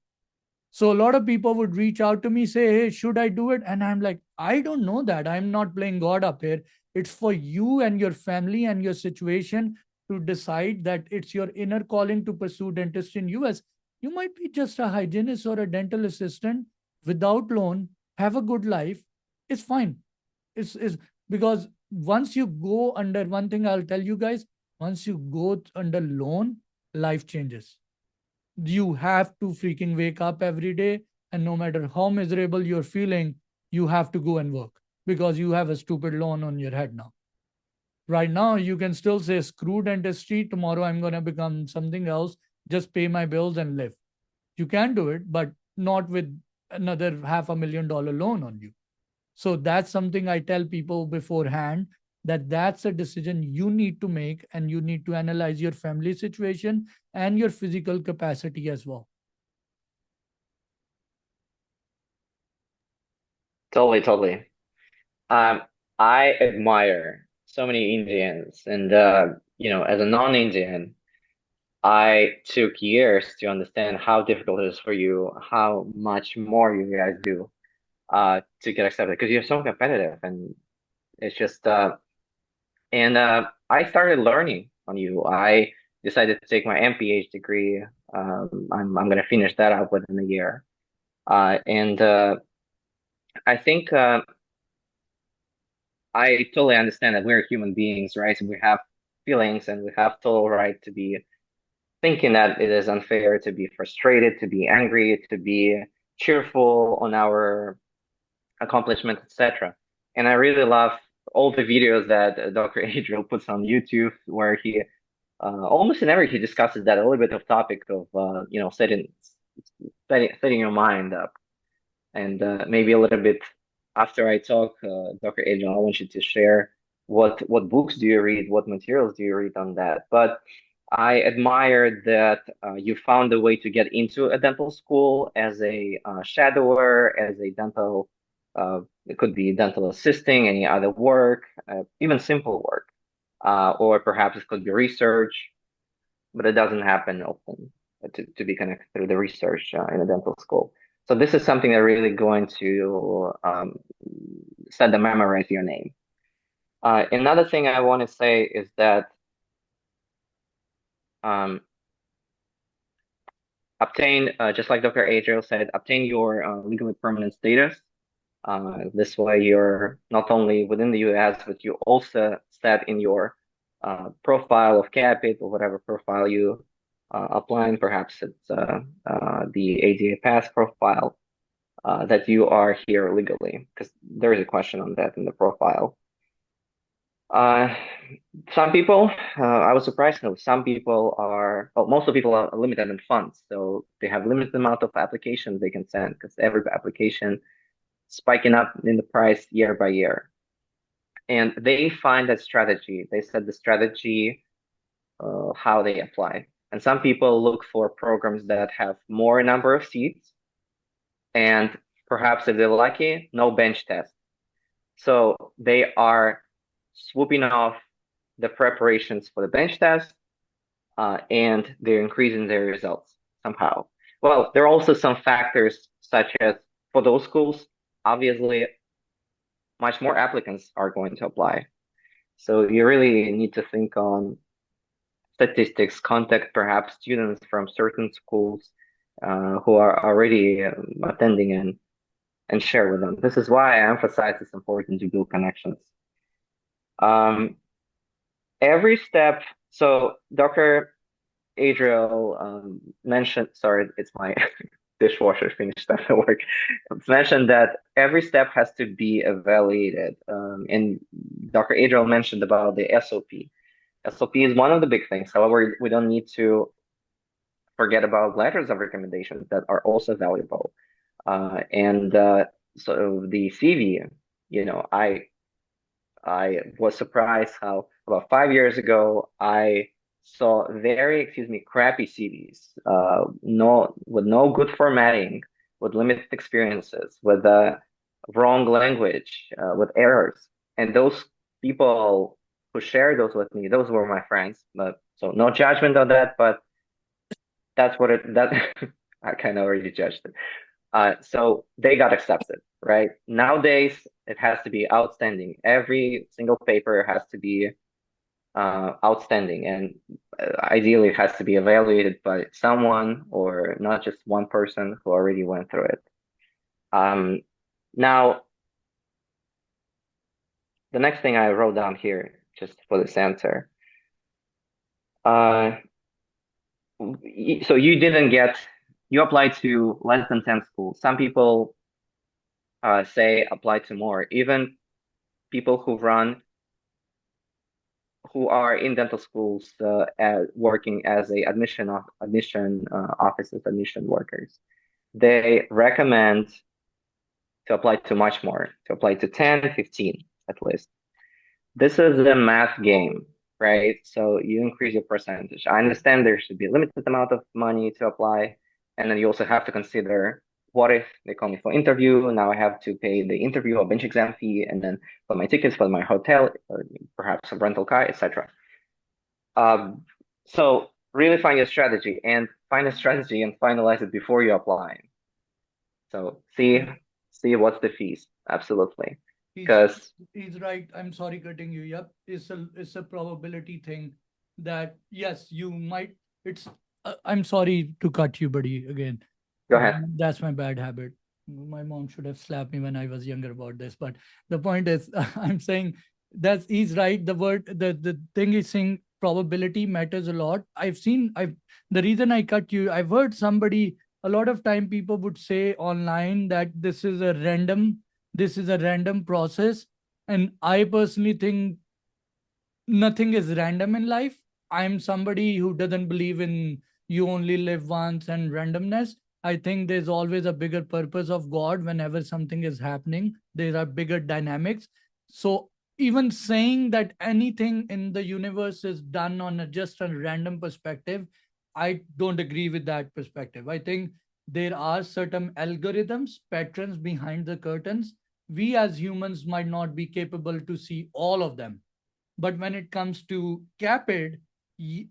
So a lot of people would reach out to me, say, hey, should I do it? And I'm like, I don't know that. I'm not playing God up here. It's for you and your family and your situation to decide that it's your inner calling to pursue dentistry in US. You might be just a hygienist or a dental assistant without loan, have a good life. It's fine. It's because once you go under, one thing I'll tell you guys, once you go under loan, life changes. You have to freaking wake up every day, and no matter how miserable you're feeling, you have to go and work, because you have a stupid loan on your head now. Right now you can still say screw dentistry, tomorrow I'm going to become something else, just pay my bills and live. You can do it, but not with another $500,000 loan on you. So that's something I tell people beforehand, that that's a decision you need to make, and you need to analyze your family situation and your physical capacity as well. Totally, totally. Um, I admire so many Indians, and as a non-Indian, I took years to understand how difficult it is for you, how much more you guys do to get accepted, because you're so competitive, and it's just I started learning on you. I decided to take my MPH degree. I'm gonna finish that up within a year, and I think I totally understand that we're human beings, right? And we have feelings, and we have total right to be thinking that it is unfair to be frustrated, to be angry, to be cheerful on our accomplishments, etc. And I really love all the videos that Dr. Adriel puts on YouTube, where he almost in every he discusses that a little bit of topic of setting your mind up, and maybe a little bit after I talk, Dr. Adriel, I want you to share what books do you read, what materials do you read on that. But I admire that you found a way to get into a dental school as a shadower, as a dental, it could be dental assisting, any other work, even simple work, or perhaps it could be research, but it doesn't happen often to be connected through the research in a dental school. So this is something that really going to set the memorize your name. Another thing I want to say is that obtain, just like Dr. Adriel said, obtain your legally permanent status. This way you're not only within the US, but you also set in your profile of Cappid or whatever profile you applying. Perhaps it's the ADA Pass profile, that you are here legally, because there is a question on that in the profile. Some people, I was surprised, no, some people are, well, most of the people are limited in funds, so they have limited amount of applications they can send, because every application spiking up in the price year by year. And they find that strategy, they set the strategy how they apply. And some people look for programs that have more number of seats, and perhaps if they're lucky, no bench test. So they are swooping off the preparations for the bench test, and they're increasing their results somehow. Well, there are also some factors such as for those schools, obviously, much more applicants are going to apply. So you really need to think on statistics, contact perhaps students from certain schools who are already attending and share with them. This is why I emphasize it's important to build connections. Every step, so Dr. Adriel mentioned, sorry, it's my dishwasher finished after work. It's mentioned that every step has to be evaluated. And Dr. Adriel mentioned about the SOP. SOP is one of the big things. However, we don't need to forget about letters of recommendations that are also valuable. So the CV, I was surprised how about 5 years ago I saw very, crappy CVs, with no good formatting, with limited experiences, with wrong language, with errors, and those people who shared those with me, those were my friends. But so no judgment on that, but that's what that I kind of already judged it. So they got accepted, right? Nowadays, it has to be outstanding. Every single paper has to be outstanding, and ideally it has to be evaluated by someone or not just one person who already went through it. Now, the next thing I wrote down here, just for this answer. So you applied to less than 10 schools. Some people say apply to more. Even people who are in dental schools working as a admission officers, admission workers, they recommend to apply to much more, to apply to 10, 15 at least. This is a math game, right? So you increase your percentage. I understand there should be a limited amount of money to apply, and then you also have to consider, what if they call me for interview? Now I have to pay the interview, a bench exam fee, and then for my tickets, for my hotel, or perhaps a rental car, etc. So really find a strategy and finalize it before you apply. So see what's the fees. Absolutely. Because he's right. I'm sorry cutting you. Yep. It's a probability thing that yes, you might, I'm sorry to cut you, buddy, again. Go ahead. That's my bad habit. My mom should have slapped me when I was younger about this. But the point is, I'm saying he's right. The thing is saying probability matters a lot. The reason I cut you, I've heard somebody, a lot of time people would say online that this is a random process. And I personally think nothing is random in life. I'm somebody who doesn't believe in you only live once and randomness. I think there's always a bigger purpose of God whenever something is happening. There are bigger dynamics. So even saying that anything in the universe is done on just a random perspective, I don't agree with that perspective. I think there are certain algorithms, patterns behind the curtains. We as humans might not be capable to see all of them, but when it comes to Cappid,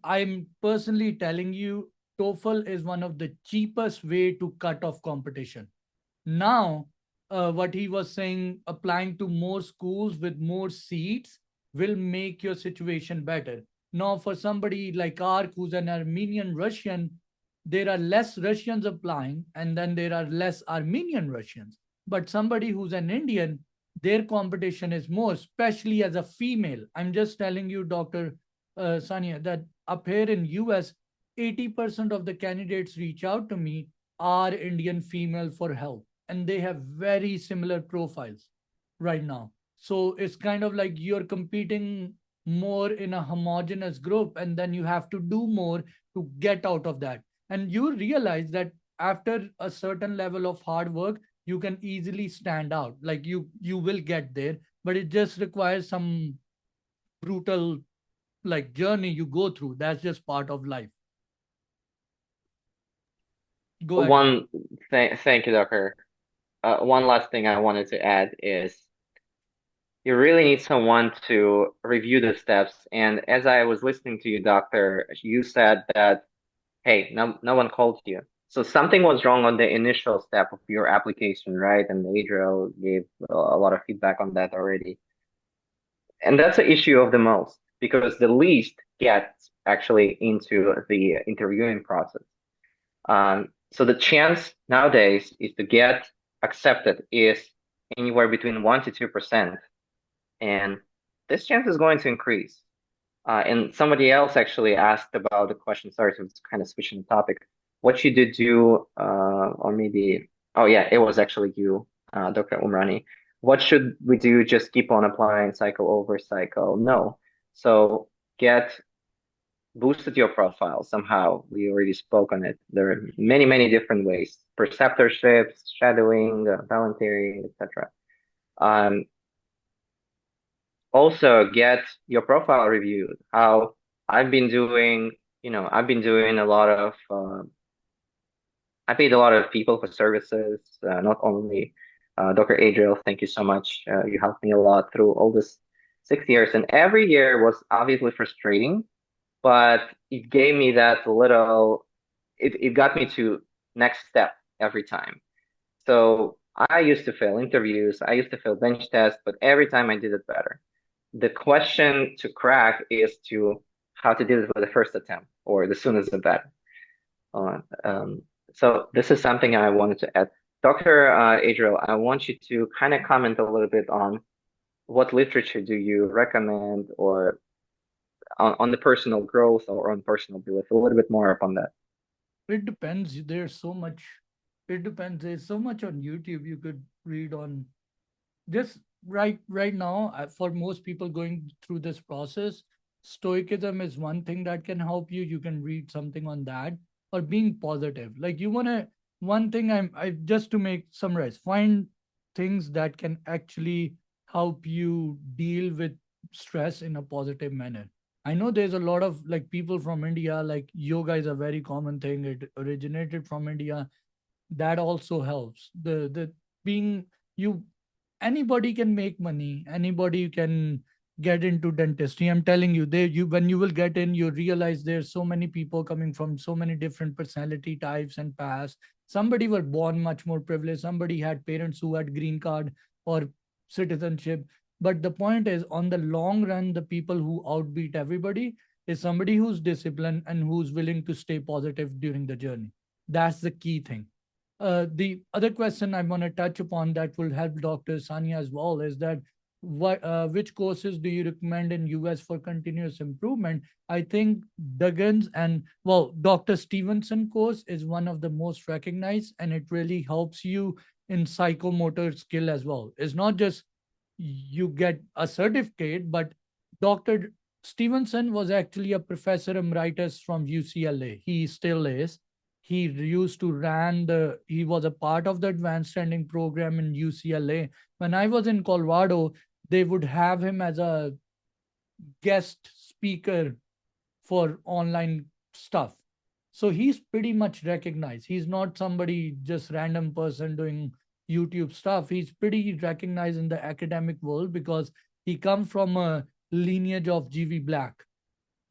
I'm personally telling you, TOEFL is one of the cheapest way to cut off competition. Now, what he was saying, applying to more schools with more seats will make your situation better. Now, for somebody like Ark, who's an Armenian Russian, there are less Russians applying, and then there are less Armenian Russians. But somebody who's an Indian, their competition is more, especially as a female. I'm just telling you, Dr. Sania, that up here in US, 80% of the candidates reach out to me are Indian female for help, and they have very similar profiles right now. So it's kind of like you're competing more in a homogeneous group, and then you have to do more to get out of that. And you realize that after a certain level of hard work, you can easily stand out. Like you will get there, but it just requires some brutal like journey you go through. That's just part of life. Go ahead. Thank you, Doctor. One last thing I wanted to add is you really need someone to review the steps. And as I was listening to you, Doctor, you said that, hey, no one called you. So something was wrong on the initial step of your application, right? And Adriel gave a lot of feedback on that already. And that's the issue of the most, because the least gets actually into the interviewing process. So the chance nowadays is to get accepted is anywhere between 1 to 2%. And this chance is going to increase. And somebody else actually asked about the question. Sorry to kind of switch the topic. What should you do, or maybe, oh yeah, it was actually you, Dr. Umrani. What should we do? Just keep on applying cycle over cycle? No. So boosted your profile somehow. We already spoke on it. There are many different ways: preceptorships, shadowing, volunteering, etc. Also get your profile reviewed. How I've been doing, I've been doing a lot of, I paid a lot of people for services, not only Dr. Adriel, thank you so much. You helped me a lot through all this 6 years, and every year was obviously frustrating, but it gave me that little, it got me to next step every time. So I used to fail interviews, I used to fail bench tests, but every time I did it better. The question to crack is how to do it with the first attempt, or the sooner the better. So this is something I wanted to add. Dr. Adriel, I want you to kind of comment a little bit on what literature do you recommend, or on the personal growth or on personal belief, a little bit more upon that. It depends. There's so much. It depends. There's so much on YouTube you could read on. Just right now, for most people going through this process, stoicism is one thing that can help you. You can read something on that, or being positive. Like one thing I just to make summarize, find things that can actually help you deal with stress in a positive manner. I know there's a lot of like people from India, like yoga is a very common thing. It originated from India. That also helps. The being you Anybody can make money, anybody can get into dentistry. I'm telling you, when you will get in, you realize there's so many people coming from so many different personality types and past. Somebody were born much more privileged, somebody had parents who had green card or citizenship. But the point is, on the long run, the people who outbeat everybody is somebody who's disciplined and who's willing to stay positive during the journey. That's the key thing. The other question I want to touch upon that will help Dr. Sania as well is that which courses do you recommend in US for continuous improvement? I think Duggan's and, well, Dr. Stevenson course is one of the most recognized, and it really helps you in psychomotor skill as well. It's not just you get a certificate, but Dr. Stevenson was actually a professor emeritus from UCLA. He still is. He used to he was a part of the advanced standing program in UCLA. When I was in Colorado, they would have him as a guest speaker for online stuff. So he's pretty much recognized. He's not somebody just random person doing YouTube stuff. He's pretty recognized in the academic world because he comes from a lineage of GV Black.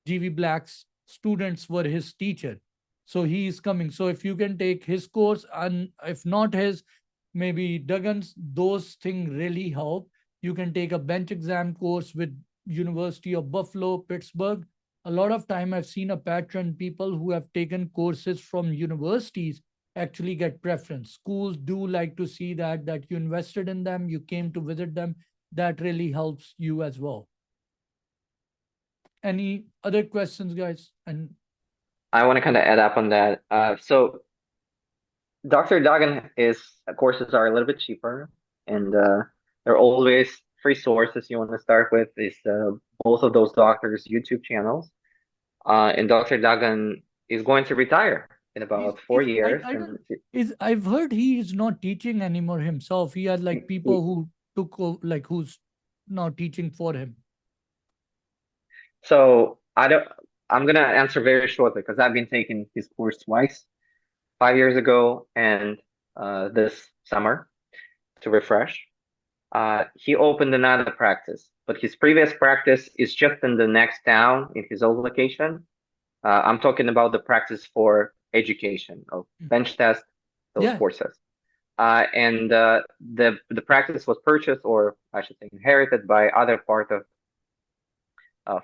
GV Black's students were his teacher. So he is coming. So if you can take his course, and if not his, maybe Duggan's, those things really help. You can take a bench exam course with University of Buffalo, Pittsburgh. A lot of time I've seen a pattern, people who have taken courses from universities actually get preference. Schools do like to see that you invested in them, you came to visit them. That really helps you as well. Any other questions, guys? And I want to kind of add up on that. So Dr. Duggan courses are a little bit cheaper, and there are always free sources you want to start with. Is both of those doctors' YouTube channels, and Dr. Duggan is going to retire in about 4 years. I've heard he is not teaching anymore himself. He had like people who who's now teaching for him. So I'm gonna answer very shortly because I've been taking his course twice, 5 years ago and this summer to refresh. He opened another practice, but his previous practice is just in the next town in his old location. I'm talking about the practice for education of bench test, those courses. And the practice was purchased, or I should say inherited, by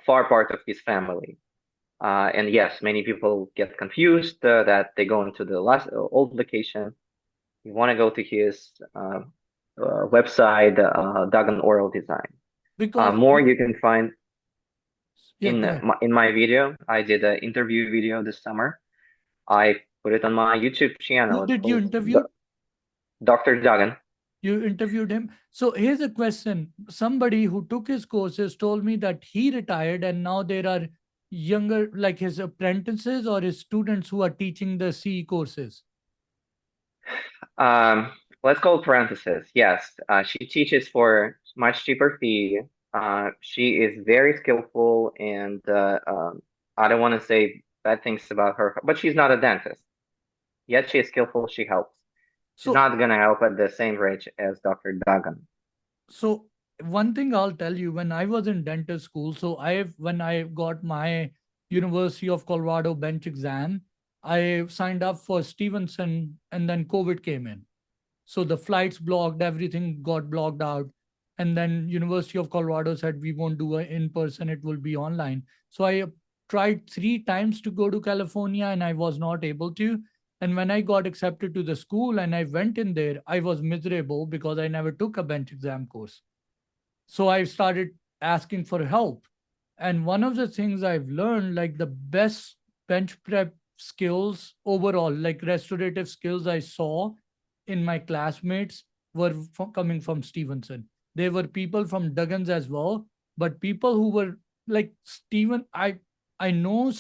far part of his family. And yes, many people get confused that they go into the old location. You want to go to his website, Duggan Oral Design. Because more you can find in my video. I did an interview video this summer. I put it on my YouTube channel. Who did you interview? Dr. Duggan. You interviewed him. So here's a question. Somebody who took his courses told me that he retired and now there are younger, like his apprentices or his students who are teaching the CE courses. Let's call parentheses. Yes, she teaches for much cheaper fee. She is very skillful, and I don't want to say bad things about her, but she's not a dentist. Yet she is skillful. She helps. She's not going to help at the same rate as Dr. Duggan. So one thing I'll tell you, when I was in dental school, so when I got my University of Colorado bench exam, I signed up for Stevenson, and then COVID came in. So the flights blocked, everything got blocked out. And then University of Colorado said, we won't do it in person, it will be online. So I tried 3 times to go to California and I was not able to. And when I got accepted to the school and I went in there, I was miserable because I never took a bench exam course. So I started asking for help. And one of the things I've learned, like the best bench prep skills overall, like restorative skills I saw in my classmates were coming from Stevenson. There were people from Duggan's as well, but people who were like Steven, I know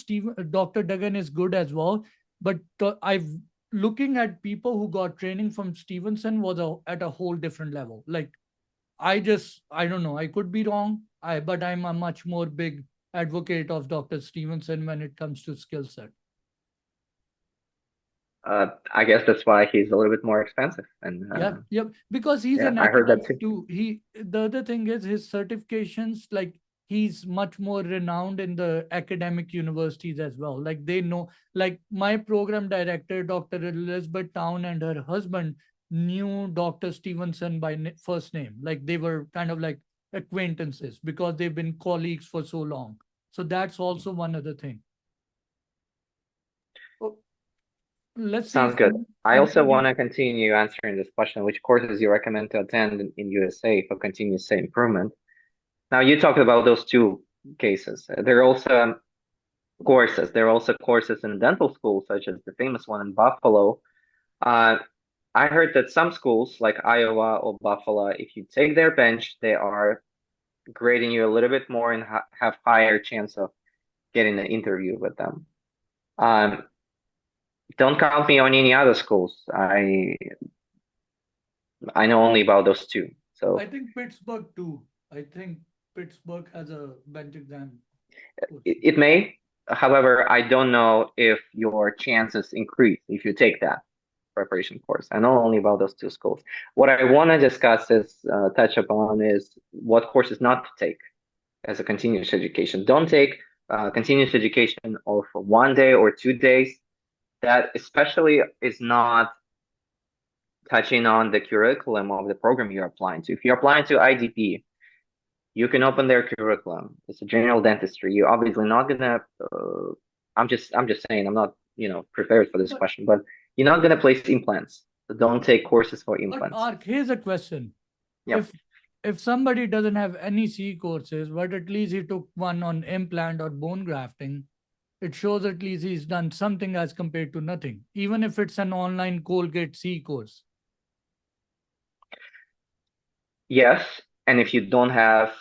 Dr. Duggan is good as well, but looking at people who got training from Stevenson was at a whole different level. Like I don't know, I could be wrong, but I'm a much more big advocate of Dr. Stevenson when it comes to skill set. I guess that's why he's a little bit more expensive. And yeah, because he's an academic too. The other thing is his certifications, like he's much more renowned in the academic universities as well. Like they know, like my program director, Dr. Elizabeth Town, and her husband knew Dr. Stevenson by first name. Like they were kind of like acquaintances because they've been colleagues for so long. So that's also one other thing. let's say Sounds if good. I also somebody want to continue answering this question, which courses you recommend to attend in USA for continuous improvement. Now, you talked about those two cases. There are also courses. There are also courses in dental schools, such as the famous one in Buffalo. Uh, I heard that some schools, like Iowa or Buffalo, if you take their bench, they are grading you a little bit more and have higher chance of getting an interview with them. Um, don't count me on any other schools. I know only about those two. So I think Pittsburgh too. I think Pittsburgh has a bench exam course. it may. However, I don't know if your chances increase if you take that preparation course. I know only about those two schools. What I want to discuss is touch upon is what courses not to take as a continuous education. Don't take continuous education of 1 day or 2 days. That especially is not touching on the curriculum of the program you're applying to. If you're applying to IDP, you can open their curriculum. It's a general dentistry. You're obviously not gonna. I'm just saying. I'm not prepared for this But question, but you're not gonna place implants. So don't take courses for but implants. Ark, here's a question. Yep. If somebody doesn't have any C courses, but at least he took one on implant or bone grafting, it shows at least he's done something as compared to nothing, even if it's an online Colgate C course. Yes, and if you don't have,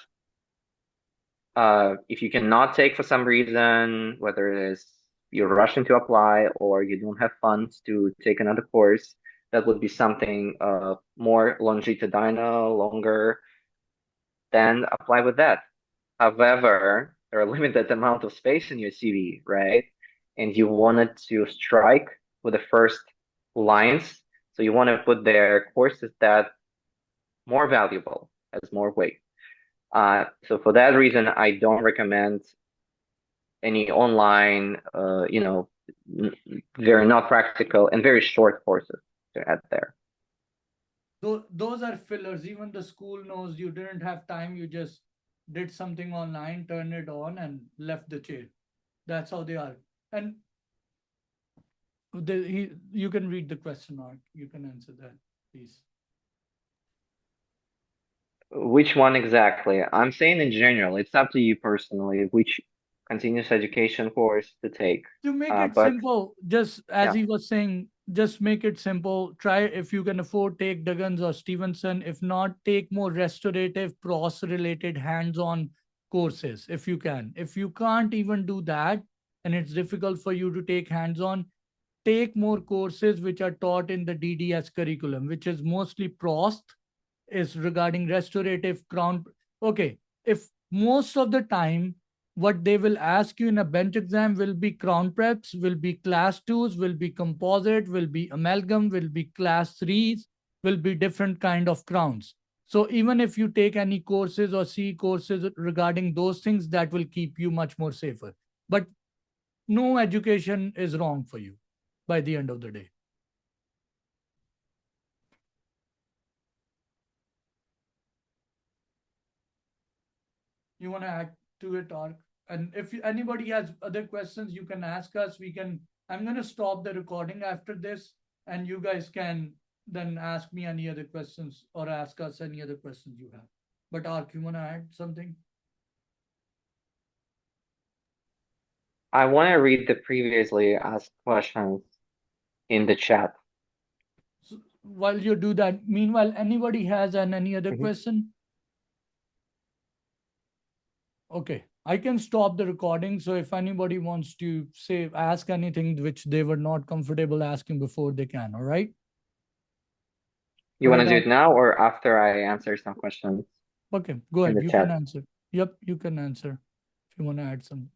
if you cannot take for some reason, whether it is you're rushing to apply or you don't have funds to take another course, that would be something more longitudinal, longer, then apply with that. However, there are limited amount of space in your CV, right? And you wanted to strike with the first lines. So you want to put there courses that more valuable, has more weight. So for that reason, I don't recommend any online, very not practical and very short courses to add there. Those are fillers. Even the school knows you didn't have time. You just did something online, turned it on, and left the chair. That's how they are. And you can read the question, Ark. You can answer that, please. Which one exactly? I'm saying in general. It's up to you personally which continuous education course to take. To make it But simple, just as yeah, he was saying, just make it simple. Try, if you can afford, take Duggins or Stevenson. If not, take more restorative, pros related hands-on courses if you can. If you can't even do that and it's difficult for you to take hands-on, take more courses which are taught in the DDS curriculum, which is mostly PROST, is regarding restorative crown. Okay, if most of the time what they will ask you in a bench exam will be crown preps, will be class 2s, will be composite, will be amalgam, will be class 3s, will be different kind of crowns. So even if you take any courses or C courses regarding those things, that will keep you much more safer. But no education is wrong for you by the end of the day. You want to add to it, Ark? And if anybody has other questions, you can ask us. I'm going to stop the recording after this, and you guys can then ask me any other questions or ask us any other questions you have. But Ark, you want to add something? I want to read the previously asked questions in the chat. So while you do that, meanwhile, anybody has any other question? Okay, I can stop the recording. So if anybody wants to ask anything which they were not comfortable asking before, they can. All right. You want to do Right, it now or after I answer some questions okay, go in ahead. the You can chat? answer. Yep, you can answer if you want to add some.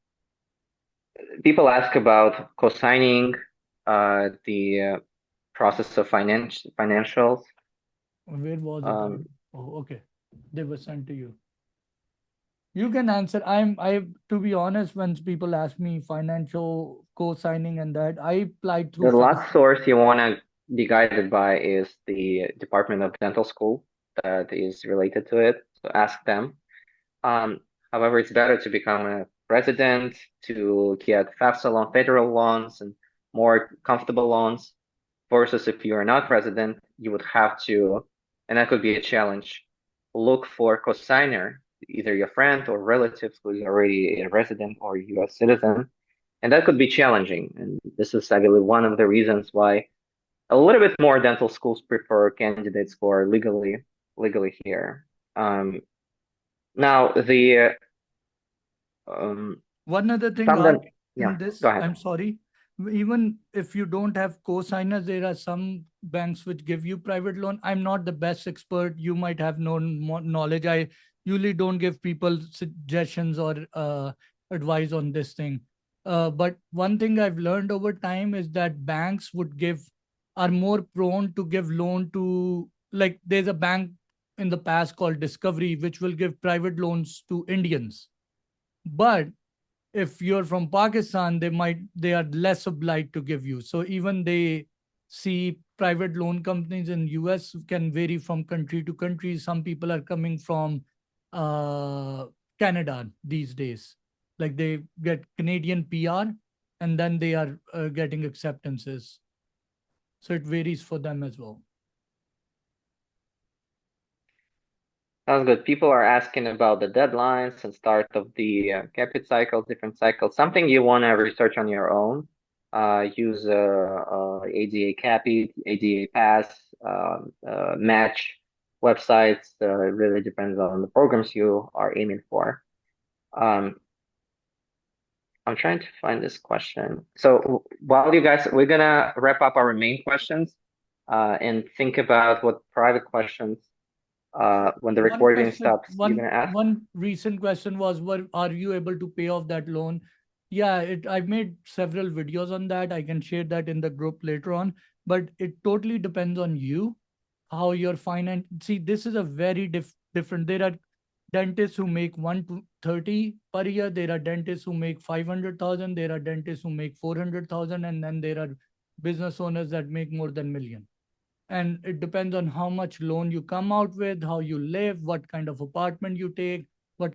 People ask about co-signing, the process of financials. Where was it? Oh, okay. They were sent to you. You can answer. To be honest, when people ask me financial co-signing and that, I applied through The fast. last source you want to be guided by is the Department of Dental School that is related to it. So ask them. However, it's better to become a resident, to get FAFSA loan, federal loans, and more comfortable loans, versus if you're not resident, you would have to, and that could be a challenge, look for cosigner, either your friend or relative who's already a resident or US citizen. And that could be challenging. And this is, I believe, one of the reasons why a little bit more dental schools prefer candidates who are legally here. Now the One other thing, some then in yeah, this, go ahead. I'm sorry, even if you don't have co-signers, there are some banks which give you private loan. I'm not the best expert. You might have no knowledge. I usually don't give people suggestions or advice on this thing. But one thing I've learned over time is that banks are more prone to give loan to, like, there's a bank in the past called Discovery, which will give private loans to Indians. But if you're from Pakistan, they are less obliged to give you. So even they see private loan companies in US can vary from country to country. Some people are coming from Canada these days. Like they get Canadian PR and then they are getting acceptances. So it varies for them as well. Sounds good. People are asking about the deadlines and start of the Cappid cycle, different cycles. Something you want to research on your own. Use ADA Cappid, ADA Pass, match websites. It really depends on the programs you are aiming for. I'm trying to find this question. So while you guys, we're gonna wrap up our main questions and think about what private questions when the recording stops, you're gonna ask. One recent question was, what are you able to pay off that loan? Yeah, I've made several videos on that. I can share that in the group later on, but it totally depends on you, how your finance. See, this is a very different. There are dentists who make 130 per year. There are dentists who make 500,000. There are dentists who make 400,000, and then there are business owners that make more than million. And it depends on how much loan you come out with, how you live, what kind of apartment you take, but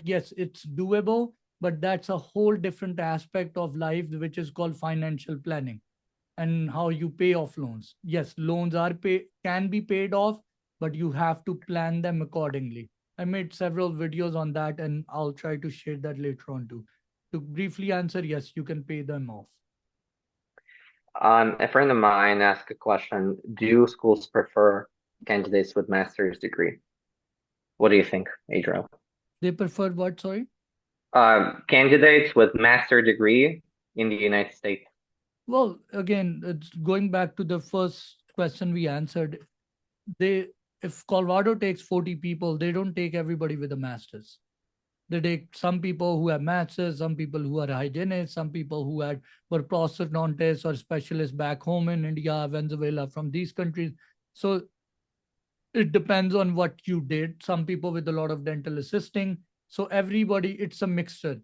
yes, it's doable. But that's a whole different aspect of life, which is called financial planning and how you pay off loans. Yes, loans can be paid off, but you have to plan them accordingly. I made several videos on that and I'll try to share that later on too. To briefly answer, yes, you can pay them off. A friend of mine asked a question: do schools prefer candidates with master's degree? What do you think, Adriel? They prefer what, sorry? Candidates with master degree in the United States. Well, again, it's going back to the first question we answered. If Colorado takes 40 people, they don't take everybody with a master's. They take some people who have masters, some people who are hygienists, some people who were prosthodontists or specialists back home in India, Venezuela, from these countries. So it depends on what you did. Some people with a lot of dental assisting. So everybody, it's a mixture.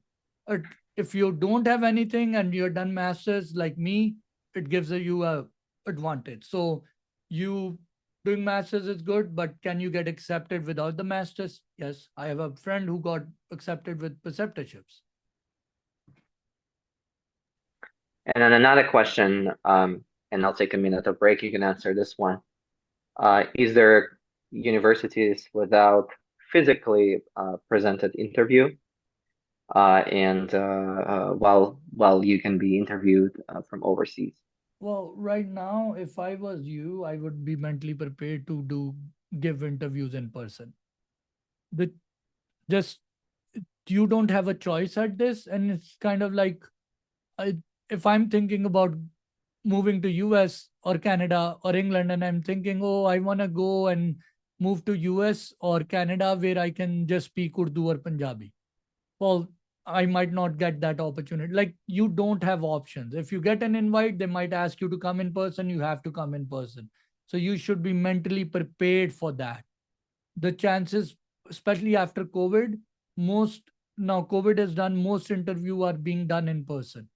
If you don't have anything and you're done masters like me, it gives you a advantage. So you doing masters is good, but can you get accepted without the masters? Yes, I have a friend who got accepted with preceptorships. And then another question, and I'll take a minute of break. You can answer this one. Is there universities without physically presented interview? And while you can be interviewed from overseas? Well, right now, if I was you, I would be mentally prepared to give interviews in person. The just You don't have a choice at this, and it's kind of like, if I'm thinking about moving to US or Canada or England, and I'm thinking, oh, I want to go and move to US or Canada where I can just speak Urdu or Punjabi. Well, I might not get that opportunity. Like, you don't have options. If you get an invite, they might ask you to come in person. You have to come in person. So you should be mentally prepared for that. The chances, especially after COVID, COVID has done, most interview are being done in person.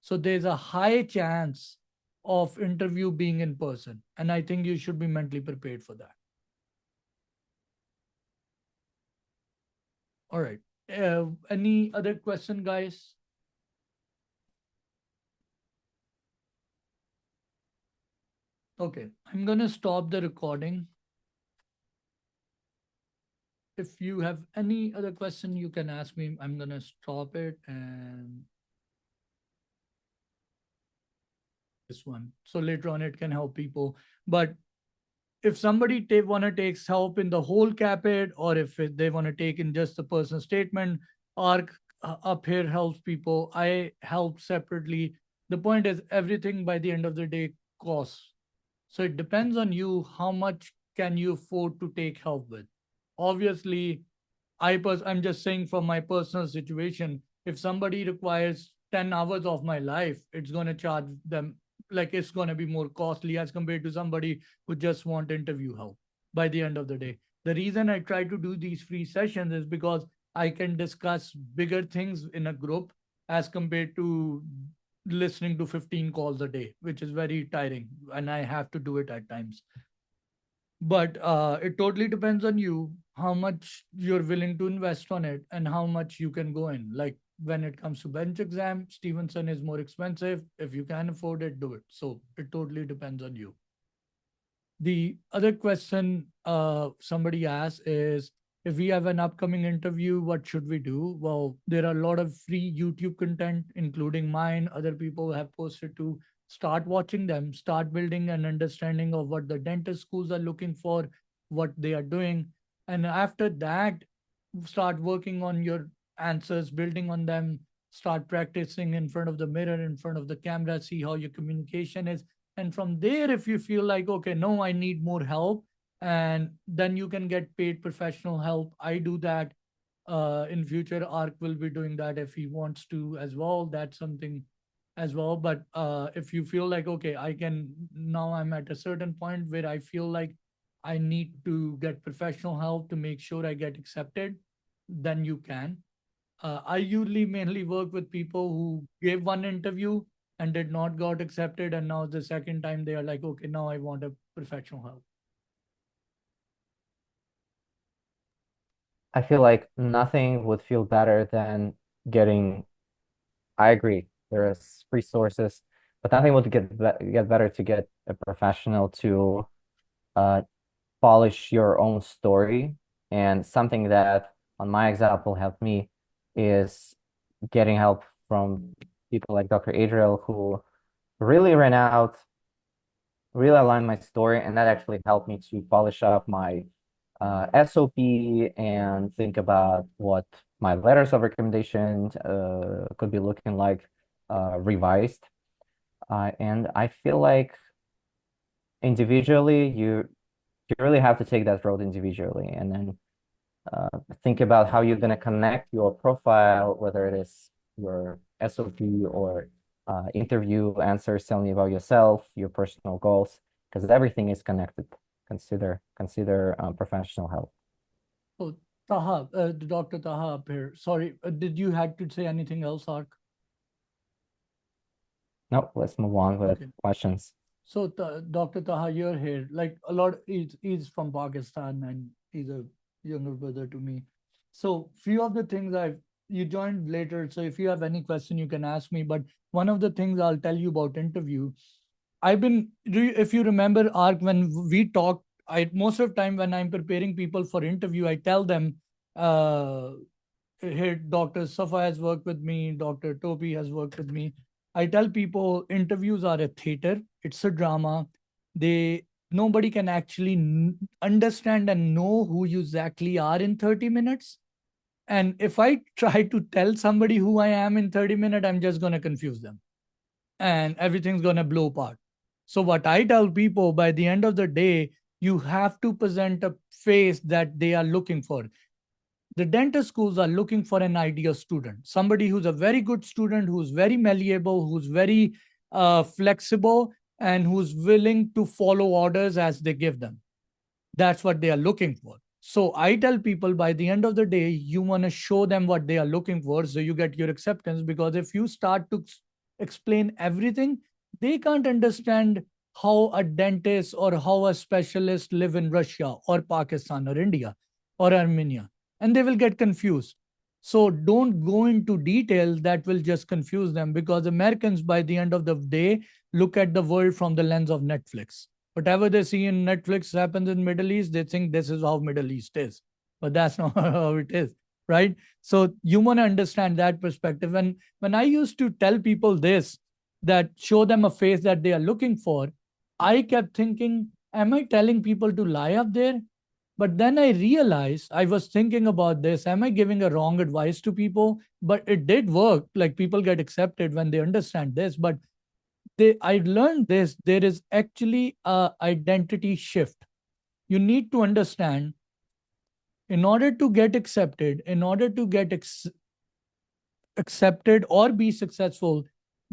So there's a high chance of interview being in person. And I think you should be mentally prepared for that. All right. Any other question, guys? Okay, I'm gonna stop the recording. If you have any other question, you can ask me. I'm gonna stop it and this one. So later on it can help people. But if somebody want to take help in the whole Cappid, or if they want to take in just the personal statement, ARC up here helps people. I help separately. The point is everything by the end of the day costs. So it depends on you how much can you afford to take help with. Obviously, I'm just saying from my personal situation, if somebody requires 10 hours of my life, it's going to charge them like it's going to be more costly as compared to somebody who just want interview help by the end of the day. The reason I try to do these free sessions is because I can discuss bigger things in a group as compared to listening to 15 calls a day, which is very tiring and I have to do it at times. But it totally depends on you how much you're willing to invest on it and how much you can go in. Like when it comes to bench exam, Stevenson is more expensive. If you can afford it, do it. So it totally depends on you. The other question somebody asked is, if we have an upcoming interview, what should we do? Well, there are a lot of free YouTube content, including mine. Other people have posted to start watching them, start building an understanding of what the dentist schools are looking for, what they are doing. And after that, start working on your answers, building on them, start practicing in front of the mirror, in front of the camera, see how your communication is. And from there, if you feel like, okay, no, I need more help, and then you can get paid professional help. I do that. In future, Ark will be doing that if he wants to as well. That's something as well. But if you feel like, okay, I can now, I'm at a certain point where I feel like I need to get professional help to make sure I get accepted, then you can. I usually mainly work with people who gave one interview and did not got accepted, and now the second time they are like, okay, now I want a professional help. I feel like nothing would feel better than getting. I agree. There is resources, but nothing would get better to get a professional to uh, polish your own story. And something that, on my example, helped me is getting help from people like Dr. Adriel, who really ran out, really aligned my story, and that actually helped me to polish up my SOP and think about what my letters of recommendation could be looking like revised. And I feel like individually, you really have to take that road individually, and then think about how you're going to connect your profile, whether it is your SOP or interview answers telling you about yourself, your personal goals, because everything is connected. Consider professional help. Oh, Taha, Dr. Taha up here. Sorry, did you had to say anything else, Ark? No, let's move on with Okay. questions. So, Dr. Taha, you're here. Like a lot, he's from Pakistan and he's a younger brother to me. So, few of the things you joined later. So, if you have any question, you can ask me. But one of the things I'll tell you about interview, if you remember, Ark, when we talked, most of the time when I'm preparing people for interview, I tell them, here, Dr. Safa has worked with me, Dr. Topi has worked with me. I tell people interviews are a theater, it's a drama. Nobody can actually understand and know who you exactly are in 30 minutes. And if I try to tell somebody who I am in 30 minutes, I'm just going to confuse them and everything's going to blow apart. So, what I tell people by the end of the day, you have to present a face that they are looking for. The dentist schools are looking for an ideal student, somebody who's a very good student, who's very malleable, who's very flexible, and who's willing to follow orders as they give them. That's what they are looking for. So I tell people by the end of the day, you want to show them what they are looking for so you get your acceptance. Because if you start to explain everything, they can't understand how a dentist or how a specialist live in Russia or Pakistan or India or Armenia, and they will get confused. So don't go into details that will just confuse them, because Americans by the end of the day look at the world from the lens of Netflix. Whatever they see in Netflix happens in Middle East, they think this is how Middle East is. But that's not how it is, right? So you want to understand that perspective. And when I used to tell people this, that show them a face that they are looking for, I kept thinking, am I telling people to lie up there? But then I realized, I was thinking about this, am I giving a wrong advice to people? But it did work. Like, people get accepted when they understand this. But I learned this, there is actually a identity shift. You need to understand, in order to get accepted, in order to get accepted or be successful,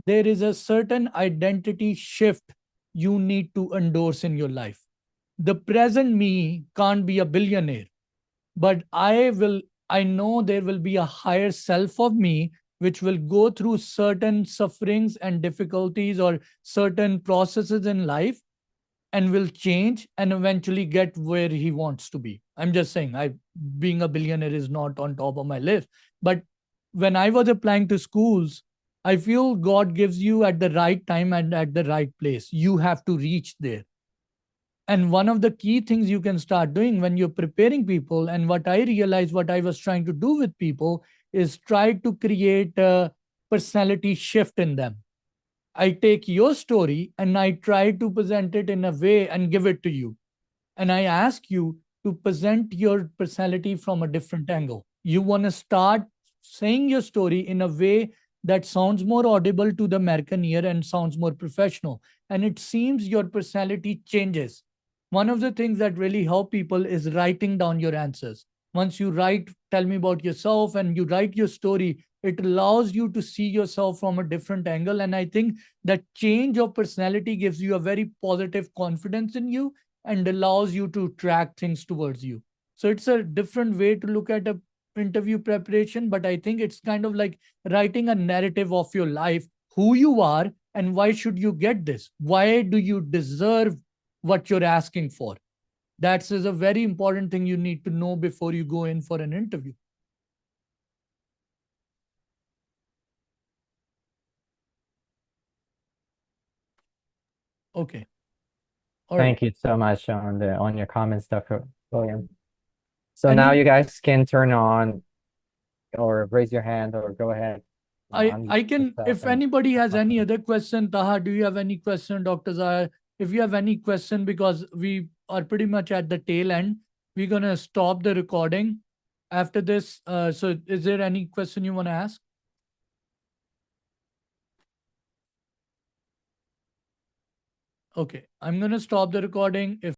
there is a certain identity shift you need to endorse in your life. The present me can't be a billionaire, but I know there will be a higher self of me which will go through certain sufferings and difficulties or certain processes in life, and will change and eventually get where he wants to be. I'm just saying, being a billionaire is not on top of my list. But when I was applying to schools, I feel God gives you at the right time and at the right place. You have to reach there. And one of the key things you can start doing when you're preparing people, and what I realized, what I was trying to do with people, is try to create a personality shift in them. I take your story and I try to present it in a way and give it to you. And I ask you to present your personality from a different angle. You want to start saying your story in a way that sounds more audible to the American ear and sounds more professional. And it seems your personality changes. One of the things that really help people is writing down your answers. Once you write, tell me about yourself, and you write your story, it allows you to see yourself from a different angle. And I think that change of personality gives you a very positive confidence in you and allows you to track things towards you. So it's a different way to look at a interview preparation, but I think it's kind of like writing a narrative of your life, who you are, and why should you get this? Why do you deserve what you're asking for? That is a very important thing you need to know before you go in for an interview. Okay. All right. Thank you so much on your comments, Dr. William. So Any- now you guys can turn on or raise your hand or go ahead. I can, if anybody has any other question, Taha, do you have any question, Dr. Zahir? If you have any question, because we are pretty much at the tail end, we're going to stop the recording after this. So is there any question you want to ask? Okay, I'm going to stop the recording. If